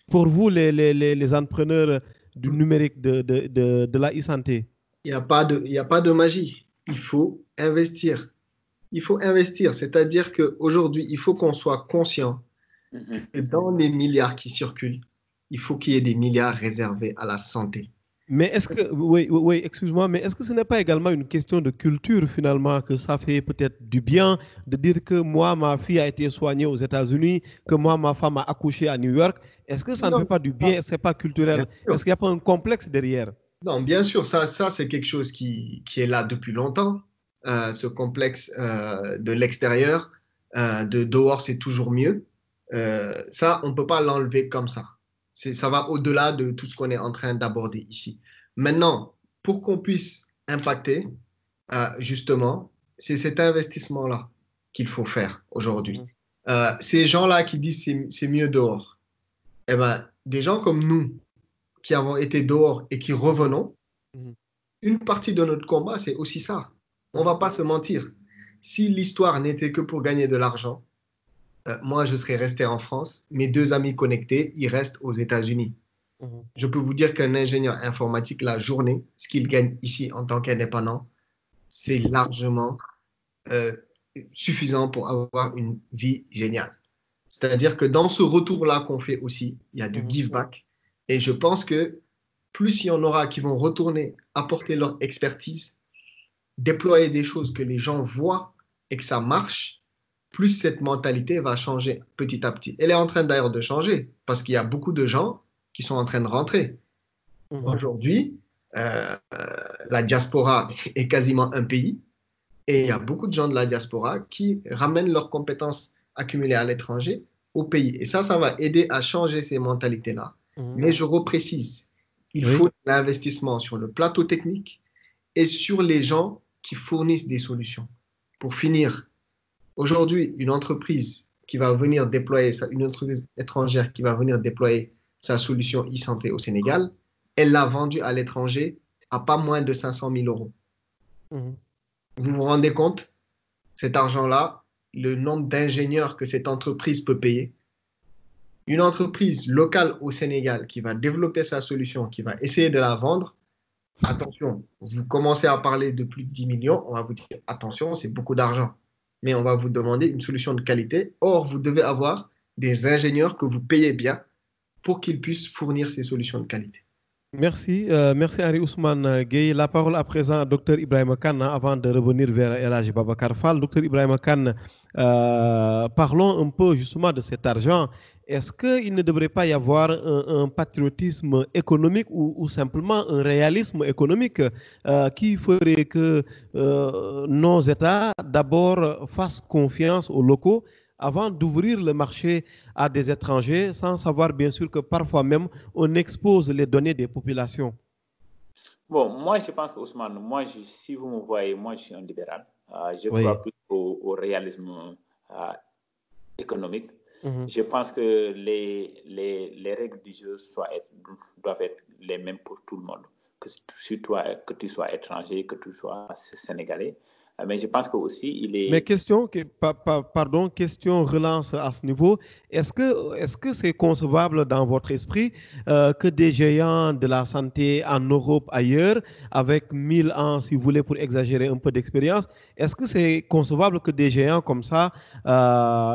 Pour vous, les entrepreneurs du numérique de la e-santé. Il n'y a pas de magie. Il faut investir. Il faut investir, c'est-à-dire qu'aujourd'hui, il faut qu'on soit conscient Et dans les milliards qui circulent, il faut qu'il y ait des milliards réservés à la santé. Mais est-ce que, oui, excuse-moi, mais est-ce que ce n'est pas également une question de culture finalement, que ça fait peut-être du bien de dire que moi, ma fille a été soignée aux États-Unis, que moi, ma femme a accouché à New York? Est-ce que ça ne fait Non, pas du bien? Est-ce que ce n'est pas culturel? bien Est-ce sûr. qu'il n'y a pas un complexe derrière? Non, bien sûr, ça c'est quelque chose qui est là depuis longtemps. Ce complexe de l'extérieur, de dehors, c'est toujours mieux. Ça, on ne peut pas l'enlever comme ça. Ça va au-delà de tout ce qu'on est en train d'aborder ici. Maintenant, pour qu'on puisse impacter, justement, c'est cet investissement-là qu'il faut faire aujourd'hui. Mhm. Ces gens-là qui disent c'est mieux dehors, eh ben, des gens comme nous qui avons été dehors et qui revenons, Mhm. une partie de notre combat, c'est aussi ça. On ne Mhm. va pas se mentir. Si l'histoire n'était que pour gagner de l'argent, moi, je serais resté en France. Mes 2 amis connectés, ils restent aux États-Unis. Mhm. Je peux vous dire qu'un ingénieur informatique, la journée, ce qu'il gagne ici en tant qu'indépendant, c'est largement euh, suffisant pour avoir une vie géniale. C'est-à-dire que dans ce retour-là qu'on fait aussi, il y a du Mhm. give back. Et je pense que plus il y en aura qui vont retourner apporter leur expertise, déployer des choses que les gens voient et que ça marche, plus cette mentalité va changer petit à petit. Elle est en train d'ailleurs de changer parce qu'il y a beaucoup de gens qui sont en train de rentrer. Mhm. Aujourd'hui, la diaspora est quasiment un pays et il y a beaucoup de gens de la diaspora qui ramènent leurs compétences accumulées à l'étranger au pays. Et ça va aider à changer ces mentalités-là. Mhm. Mais je reprécise, il Oui. faut de l'investissement sur le plateau technique et sur les gens qui fournissent des solutions. Pour finir, aujourd'hui, une entreprise qui va venir déployer, une entreprise étrangère qui va venir déployer sa solution e-santé au Sénégal, elle l'a vendue à l'étranger à pas moins de 500 000 euros. Mhm. Vous vous rendez compte, cet argent-là, le nombre d'ingénieurs que cette entreprise peut payer? Une entreprise locale au Sénégal qui va développer sa solution, qui va essayer de la vendre, attention, vous commencez à parler de plus de 10 millions, on va vous dire, attention, c'est beaucoup d'argent. Mais on va vous demander une solution de qualité. Or, vous devez avoir des ingénieurs que vous payez bien pour qu'ils puissent fournir ces solutions de qualité. Merci, merci Henri Ousmane Gueye. La parole à présent à Dr Ibrahima Kane avant de revenir vers El Hadji Babacar Fall. Dr Ibrahima Kane, parlons un peu justement de cet argent. Est-ce qu'il ne devrait pas y avoir un patriotisme économique ou simplement un réalisme économique qui ferait que nos États d'abord fassent confiance aux locaux avant d'ouvrir le marché à des étrangers, sans savoir bien sûr que parfois même on expose les données des populations? Bon, moi je pense qu'Ousmane, si vous me voyez, moi je suis un libéral. Je Oui. crois plus au réalisme économique. Mhm. Je pense que les règles du jeu doivent être les mêmes pour tout le monde, que tu sois étranger, que tu sois sénégalais. Mais je pense que aussi il Mais est... question, pardon, question relance à ce niveau. Est-ce que c'est concevable dans votre esprit que des géants de la santé en Europe, ailleurs, avec 1000 ans, si vous voulez, pour exagérer un peu d'expérience, est-ce que c'est concevable que des géants comme ça,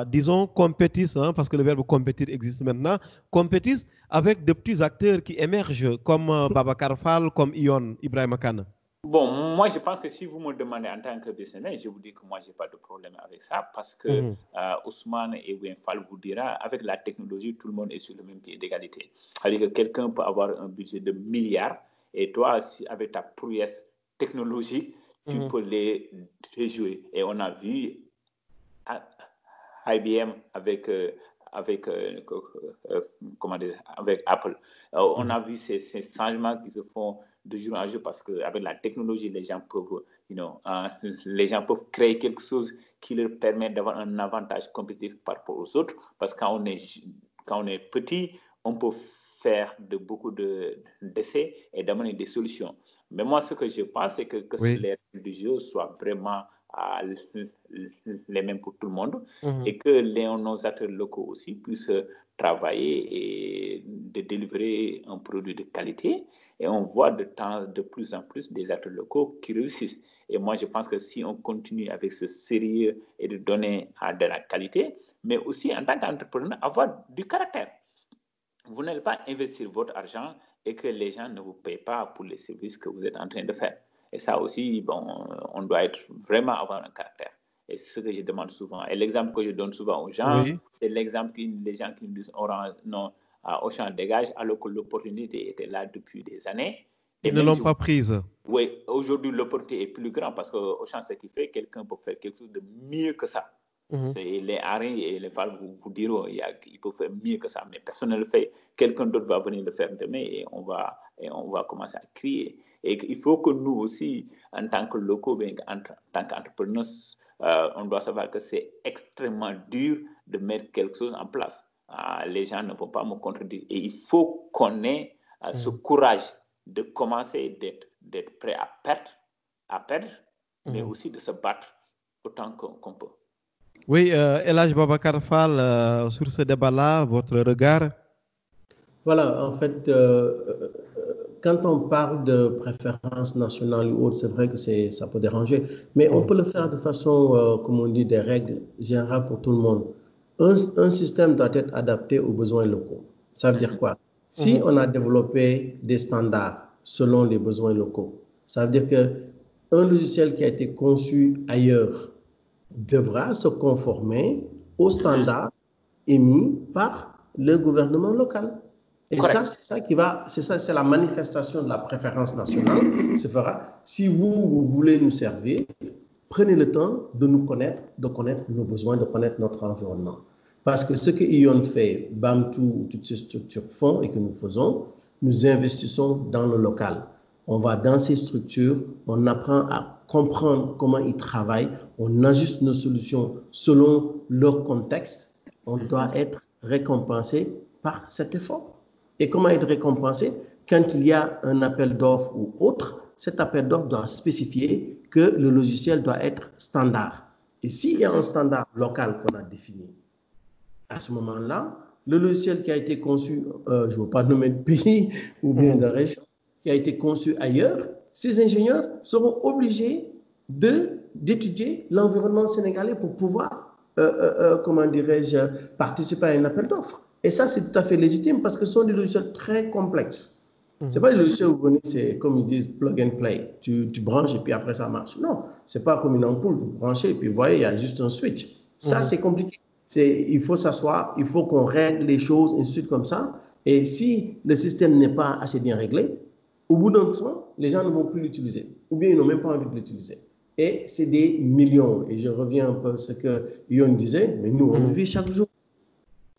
disons, compétissent, hein, parce que le verbe compétir existe maintenant, compétissent avec de petits acteurs qui émergent comme Babacar Fall, comme Ion, Ibrahima Kane? Bon, moi, je pense que si vous me demandez en tant que business, je vous dis que moi, je n'ai pas de problème avec ça parce que Mhm. Ousmane et Winfal vous dira, avec la technologie, tout le monde est sur le même pied d'égalité. C'est-à-dire que quelqu'un peut avoir un budget de milliards et toi, avec ta prouesse technologique, tu peux les jouer. Et on a vu IBM comment dire, avec Apple. On a vu ces changements qui se font de jour en jour parce qu'avec la technologie, les gens peuvent créer quelque chose qui leur permet d'avoir un avantage compétitif par rapport aux autres. Parce que quand on est petit, on peut faire beaucoup d'essais et d'amener des solutions. Mais moi, ce que je pense, c'est que Oui. les règles du jeu soient vraiment les mêmes pour tout le monde Mhm. et que nos acteurs locaux aussi puissent travailler et de délivrer un produit de qualité. Et on voit de plus en plus des acteurs locaux qui réussissent. Et moi, je pense que si on continue avec ce sérieux et de donner de la qualité, mais aussi en tant qu'entrepreneur, avoir du caractère. Vous n'allez pas investir votre argent et que les gens ne vous payent pas pour les services que vous êtes en train de faire. Et ça aussi, on doit vraiment avoir un caractère. Et c'est ce que je demande souvent. Et l'exemple que je donne souvent aux gens, c'est l'exemple que les gens qui me disent Auchan dégage, alors que l'opportunité était là depuis des années. Ils ne l'ont pas prise. Oui, aujourd'hui, l'opportunité est plus grande parce qu'Auchan, ce qui fait, quelqu'un peut faire quelque chose de mieux que ça. Les Harry et les Val vous diront il peut faire mieux que ça, mais personne ne le fait. Quelqu'un d'autre va venir le faire demain et on va commencer à crier. Et il faut que nous aussi, en tant que locaux, en tant qu'entrepreneurs, on doit savoir que c'est extrêmement dur de mettre quelque chose en place. Les gens ne vont pas me contredire. Et il faut qu'on ait ce courage de commencer d'être prêt à perdre, mais aussi de se battre autant qu'on peut. Oui, El Hadj Babacar Fall, sur ce débat-là, votre regard? Voilà, en fait, quand on parle de préférence nationale ou autre, c'est vrai que ça peut déranger, mais on peut le faire de façon, comme on dit, des règles générales pour tout le monde. Un système doit être adapté aux besoins locaux. Ça veut dire quoi? Si on a développé des standards selon les besoins locaux, ça veut dire qu'un logiciel qui a été conçu ailleurs devra se conformer aux standards émis par le gouvernement local. Et ça, c'est la manifestation de la préférence nationale. Se fera. Si vous voulez nous servir, prenez le temps de nous connaître, de connaître nos besoins, de connaître notre environnement. Parce que ce que Ion fait, Bantu, toutes ces structures font et que nous faisons, nous investissons dans le local. On va dans ces structures, on apprend à comprendre comment ils travaillent, on ajuste nos solutions selon leur contexte. On doit être récompensé par cet effort. Et comment être récompensé? Quand il y a un appel d'offres ou autre, cet appel d'offres doit spécifier que le logiciel doit être standard. Et s'il y a un standard local qu'on a défini, à ce moment-là, le logiciel qui a été conçu, je ne veux pas nommer de pays ou bien de région, qui a été conçu ailleurs, ces ingénieurs seront obligés d'étudier l'environnement sénégalais pour pouvoir, comment dirais-je, participer à un appel d'offres. Et ça, c'est tout à fait légitime parce que ce sont des logiciels très complexes. Ce n'est pas des logiciels où vous venez, c'est comme ils disent, plug and play. Tu branches et puis après ça marche. Non, ce n'est pas comme une ampoule, vous branchez et puis vous voyez, il y a juste un switch. Ça, c'est compliqué. Il faut s'asseoir, il faut qu'on règle les choses, ainsi de suite comme ça. Et si le système n'est pas assez bien réglé, au bout d'un temps, les gens ne vont plus l'utiliser. Ou bien ils n'ont même pas envie de l'utiliser. Et c'est des millions. Et je reviens un peu à ce que Yon disait, mais nous, on le vit chaque jour.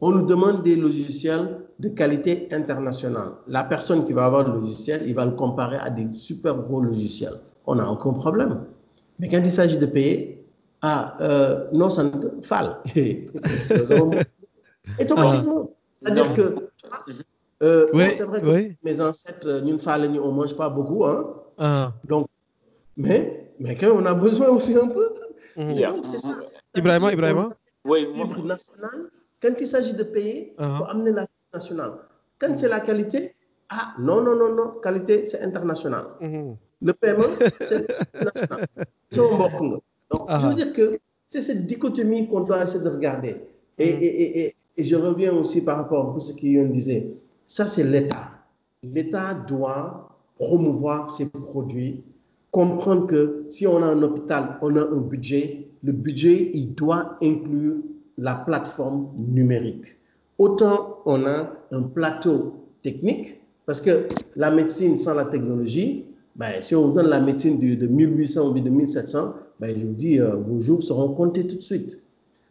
On nous demande des logiciels de qualité internationale. La personne qui va avoir le logiciel, il va le comparer à des super gros logiciels. On n'a aucun problème. Mais quand il s'agit de payer, non, ça ne falle. Et automatiquement. C'est-à-dire que, c'est vrai que mes ancêtres, nous ne on ne mange pas beaucoup. Hein? Donc, mais quand on a besoin aussi un peu. Donc, c'est ça. Ibrahima. Oui, fibre nationale. Quand il s'agit de payer, il faut amener la fibre nationale. Quand c'est la qualité, non, qualité, c'est international. Le paiement, c'est national. Donc, je veux dire que c'est cette dichotomie qu'on doit essayer de regarder. Et je reviens aussi par rapport à ce qu'Yon disait. Ça, c'est l'État. L'État doit promouvoir ses produits, comprendre que si on a un hôpital, on a un budget. Le budget, il doit inclure la plateforme numérique. Autant on a un plateau technique, parce que la médecine sans la technologie, si on vous donne la médecine de 1800 ou de 1700, je vous dis, vos jours seront comptés tout de suite.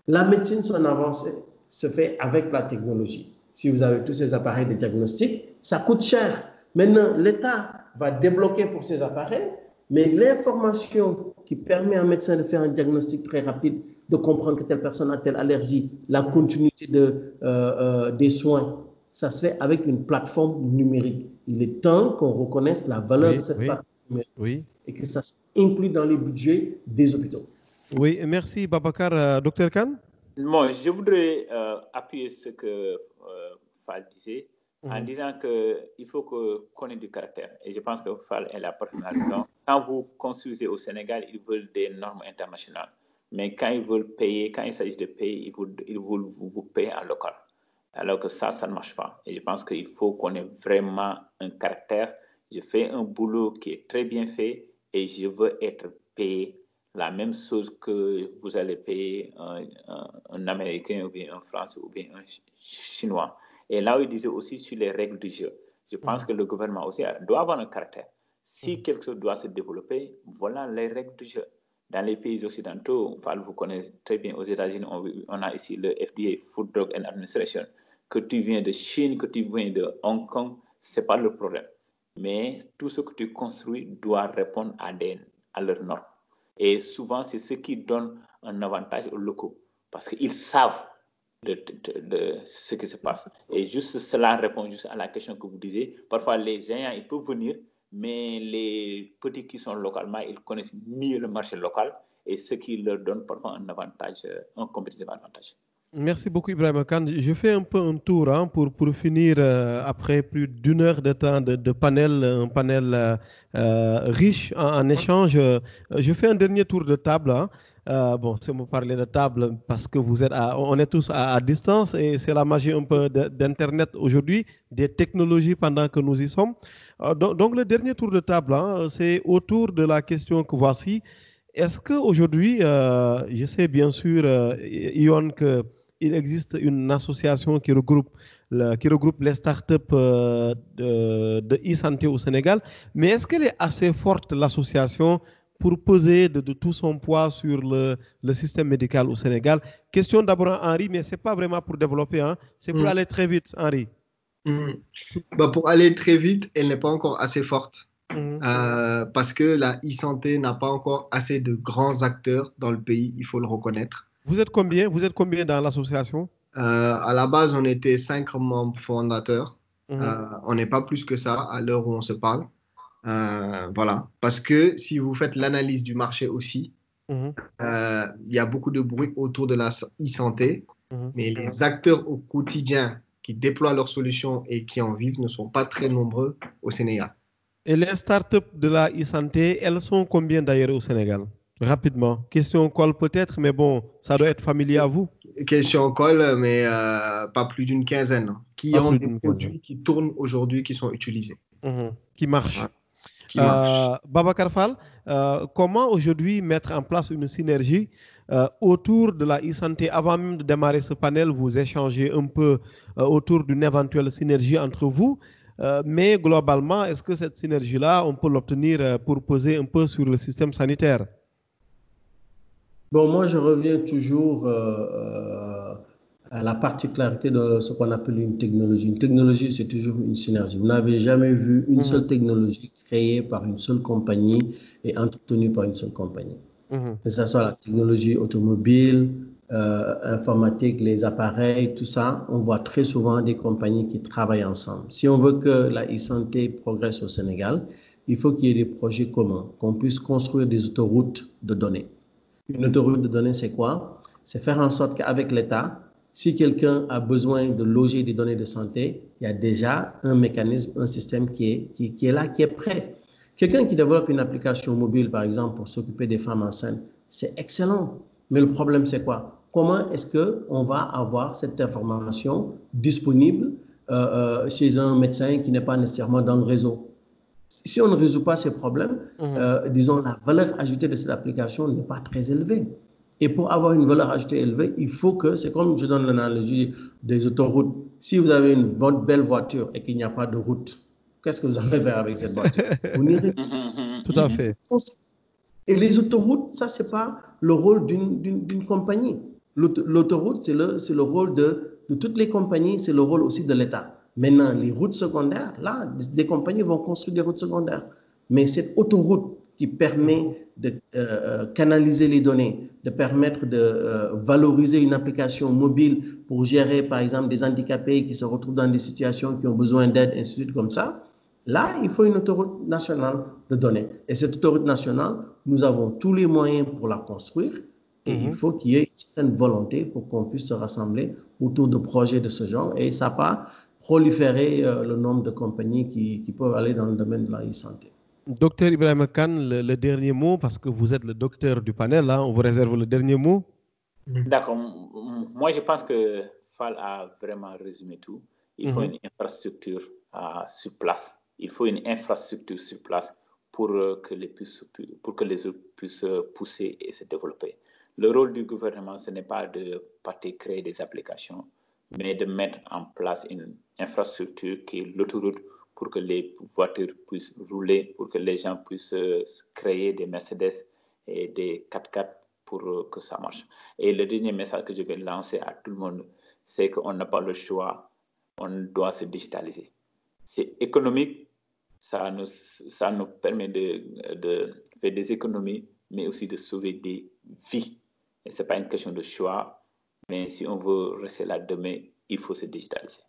La médecine, son avancée, se fait avec la technologie. Si vous avez tous ces appareils de diagnostic, ça coûte cher. Maintenant, l'État va débloquer pour ces appareils, mais l'information qui permet à un médecin de faire un diagnostic très rapide, de comprendre que telle personne a telle allergie, la continuité des soins, ça se fait avec une plateforme numérique. Il est temps qu'on reconnaisse la valeur de cette plateforme numérique et que ça s'inclue dans les budgets des hôpitaux. Oui, merci Babacar. Dr Kane? Moi, je voudrais appuyer ce que Fall disait en disant qu'il faut qu'on ait du caractère. Et je pense que Fall est la parfaite raison. Quand vous construisez au Sénégal, ils veulent des normes internationales. Mais quand ils veulent payer, quand il s'agit de payer, ils veulent vous payer en local. Alors que ça ne marche pas. Et je pense qu'il faut qu'on ait vraiment un caractère. Je fais un boulot qui est très bien fait et je veux être payé la même chose que vous allez payer un Américain ou bien un Français ou bien un Chinois. Et là où il disait aussi sur les règles du jeu, je pense que le gouvernement aussi doit avoir un caractère. Si quelque chose doit se développer, voilà les règles du jeu. Dans les pays occidentaux, vous connaissez très bien, aux États-Unis, on a ici le FDA, Food, Drug and Administration. Que tu viens de Chine, que tu viens de Hong Kong, ce n'est pas le problème. Mais tout ce que tu construis doit répondre à leurs normes. Et souvent, c'est ce qui donne un avantage aux locaux, parce qu'ils savent de ce qui se passe. Et juste cela répond juste à la question que vous disiez. Parfois, les géants, ils peuvent venir, mais les petits qui sont localement, ils connaissent mieux le marché local, et ce qui leur donne parfois un avantage, un compétitif avantage. Merci beaucoup, Ibrahim Khan. Je fais un peu un tour pour finir après plus d'une heure de temps de panel, un panel riche en échanges. Je fais un dernier tour de table. Bon, si vous parlez de table, parce que on est tous à distance et c'est la magie un peu d'Internet aujourd'hui, des technologies pendant que nous y sommes. Donc, le dernier tour de table, c'est autour de la question que voici. Est-ce qu'aujourd'hui, je sais bien sûr, Ion, qu'il existe une association qui regroupe les startups de e-santé au Sénégal, mais est-ce qu'elle est assez forte, l'association, pour peser de tout son poids sur le système médical au Sénégal? Question d'abord à Henri, mais ce n'est pas vraiment pour développer, c'est pour aller très vite, Henri. Pour aller très vite, elle n'est pas encore assez forte. Parce que la e-santé n'a pas encore assez de grands acteurs dans le pays, il faut le reconnaître. Vous êtes combien dans l'association? À la base, on était 5 membres fondateurs. On n'est pas plus que ça à l'heure où on se parle. Voilà. Parce que si vous faites l'analyse du marché aussi, il y a beaucoup de bruit autour de la e-santé, mais les acteurs au quotidien qui déploient leurs solutions et qui en vivent ne sont pas très nombreux au Sénégal. Et les startups de la e-santé, elles sont combien d'ailleurs au Sénégal? Rapidement. Question colle peut-être, mais bon, ça doit être familier à vous. Question colle, mais pas plus d'une quinzaine. Qui ont des produits qui tournent aujourd'hui, qui sont utilisés. Qui marchent. Babacar Fall, comment aujourd'hui mettre en place une synergie autour de la e-santé? Avant même de démarrer ce panel, vous échangez un peu autour d'une éventuelle synergie entre vous. Mais globalement, est-ce que cette synergie-là, on peut l'obtenir pour peser un peu sur le système sanitaire? Bon, moi, je reviens toujours à la particularité de ce qu'on appelle une technologie. Une technologie, c'est toujours une synergie. Vous n'avez jamais vu une seule technologie créée par une seule compagnie et entretenue par une seule compagnie. Que ce soit la technologie automobile, informatique, les appareils, tout ça, on voit très souvent des compagnies qui travaillent ensemble. Si on veut que la e-santé progresse au Sénégal, il faut qu'il y ait des projets communs, qu'on puisse construire des autoroutes de données. Une autoroute de données, c'est quoi? C'est faire en sorte qu'avec l'État, si quelqu'un a besoin de loger des données de santé, il y a déjà un mécanisme, un système qui est là, qui est prêt. Quelqu'un qui développe une application mobile, par exemple, pour s'occuper des femmes enceintes, c'est excellent. Mais le problème, c'est quoi? Comment est-ce qu'on va avoir cette information disponible chez un médecin qui n'est pas nécessairement dans le réseau? Si on ne résout pas ces problèmes, disons, la valeur ajoutée de cette application n'est pas très élevée. Et pour avoir une valeur ajoutée élevée, il faut que, c'est comme je donne l'analogie des autoroutes. Si vous avez une belle voiture et qu'il n'y a pas de route, qu'est-ce que vous allez faire avec cette voiture? Vous n'irez pas. Tout à fait. Et les autoroutes, ça, ce n'est pas le rôle d'une compagnie. L'autoroute, c'est le rôle de toutes les compagnies, c'est le rôle aussi de l'État. Maintenant, les routes secondaires, là, des compagnies vont construire des routes secondaires. Mais cette autoroute qui permet de canaliser les données, de permettre de valoriser une application mobile pour gérer, par exemple, des handicapés qui se retrouvent dans des situations qui ont besoin d'aide, ainsi de suite, comme ça, là, il faut une autoroute nationale de données. Et cette autoroute nationale, nous avons tous les moyens pour la construire. Et il faut qu'il y ait une certaine volonté pour qu'on puisse se rassembler autour de projets de ce genre. Et ça n'a pas proliféré le nombre de compagnies qui peuvent aller dans le domaine de la e-santé. Docteur Ibrahima Kane, le dernier mot, parce que vous êtes le docteur du panel, hein, on vous réserve le dernier mot. D'accord. Moi, je pense que Fall a vraiment résumé tout. Il faut une infrastructure sur place. Il faut une infrastructure sur place pour que les autres puissent pousser et se développer. Le rôle du gouvernement, ce n'est pas de partir créer des applications, mais de mettre en place une infrastructure qui est l'autoroute pour que les voitures puissent rouler, pour que les gens puissent créer des Mercedes et des 4x4 pour que ça marche. Et le dernier message que je vais lancer à tout le monde, c'est qu'on n'a pas le choix, on doit se digitaliser. C'est économique, ça nous permet de faire des économies, mais aussi de sauver des vies. Et ce n'est pas une question de choix, mais si on veut rester là demain, il faut se digitaliser.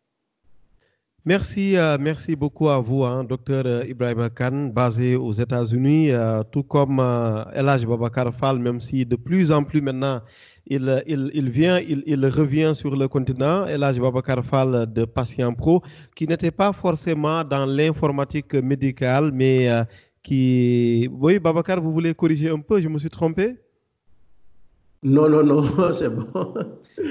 Merci, merci beaucoup à vous, hein, Dr Ibrahima Kane, basé aux États-Unis, tout comme El Hadj Babacar Fall, même si de plus en plus maintenant il revient sur le continent. El Hadj Babacar Fall de Patient Pro, qui n'était pas forcément dans l'informatique médicale, mais qui... Oui, Babacar, vous voulez corriger un peu, je me suis trompé? Non, c'est bon.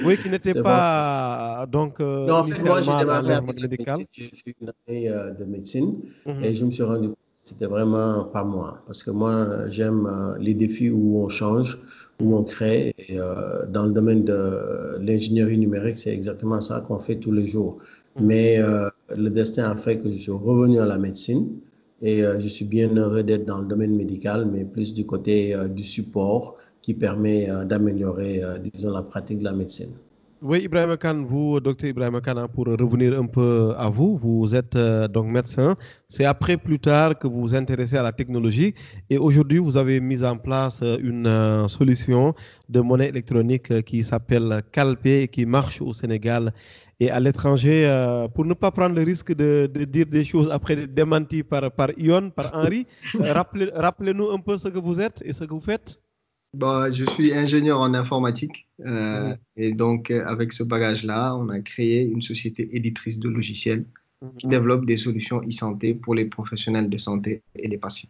Oui, qui n'était pas donc non, en fait, moi, j'ai démarré dans médical. J'ai fait une année de médecine et je me suis rendu compte que c'était vraiment pas moi. Parce que moi, j'aime les défis où on change, où on crée. Et dans le domaine de l'ingénierie numérique, c'est exactement ça qu'on fait tous les jours. Mais le destin a fait que je suis revenu à la médecine et je suis bien heureux d'être dans le domaine médical, mais plus du côté du support qui permet d'améliorer, disons, la pratique de la médecine. Oui, Ibrahima Kane, vous, docteur Ibrahima Kane, pour revenir un peu à vous, vous êtes donc médecin. C'est après, plus tard, que vous vous intéressez à la technologie et aujourd'hui, vous avez mis en place une solution de monnaie électronique qui s'appelle Calpe et qui marche au Sénégal et à l'étranger. Pour ne pas prendre le risque de dire des choses après démenties par Ion, par Henri, rappelez-nous un peu ce que vous êtes et ce que vous faites. Bah, je suis ingénieur en informatique et donc avec ce bagage-là, on a créé une société éditrice de logiciels qui développe des solutions e-santé pour les professionnels de santé et les patients.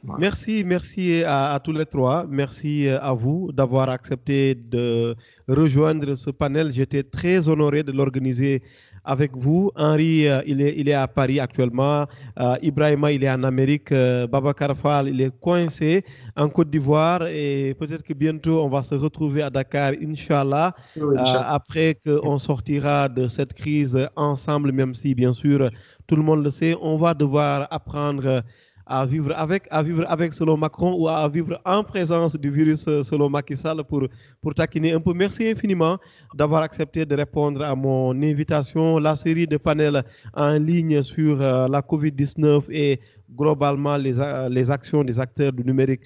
Voilà. Merci à tous les trois. Merci à vous d'avoir accepté de rejoindre ce panel. J'étais très honoré de l'organiser avec vous. Henri, il est à Paris actuellement. Ibrahima, il est en Amérique. Babacar Fall, il est coincé en Côte d'Ivoire. Et peut-être que bientôt, on va se retrouver à Dakar, Inch'Allah, après qu'on sortira de cette crise ensemble, même si, bien sûr, tout le monde le sait, on va devoir apprendre à vivre avec selon Macron ou à vivre en présence du virus selon Macky Sall pour taquiner un peu. Merci infiniment d'avoir accepté de répondre à mon invitation. La série de panels en ligne sur la COVID-19 et globalement les actions des acteurs du numérique,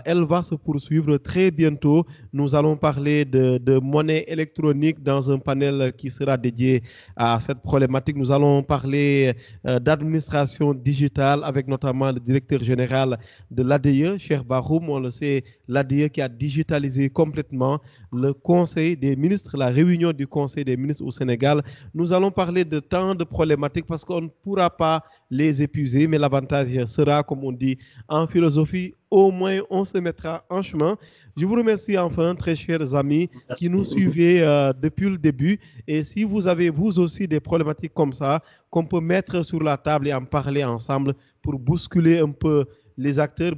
elle va se poursuivre très bientôt. Nous allons parler de monnaie électronique dans un panel qui sera dédié à cette problématique. Nous allons parler d'administration digitale avec notamment le directeur général de l'ADIE, Cheikh Bahoum. On le sait, l'ADIE qui a digitalisé complètement le Conseil des ministres, la réunion du Conseil des ministres au Sénégal. Nous allons parler de tant de problématiques parce qu'on ne pourra pas les épuiser, mais l'avantage sera, comme on dit en philosophie, au moins on se mettra en chemin. Je vous remercie enfin, très chers amis, qui nous suivez depuis le début. Et si vous avez vous aussi des problématiques comme ça, qu'on peut mettre sur la table et en parler ensemble pour bousculer un peu les acteurs,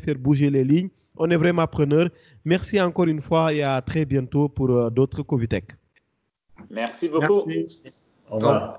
faire bouger les lignes, on est vraiment preneurs. Merci encore une fois et à très bientôt pour d'autres Covitech. Merci beaucoup. Merci. Au revoir.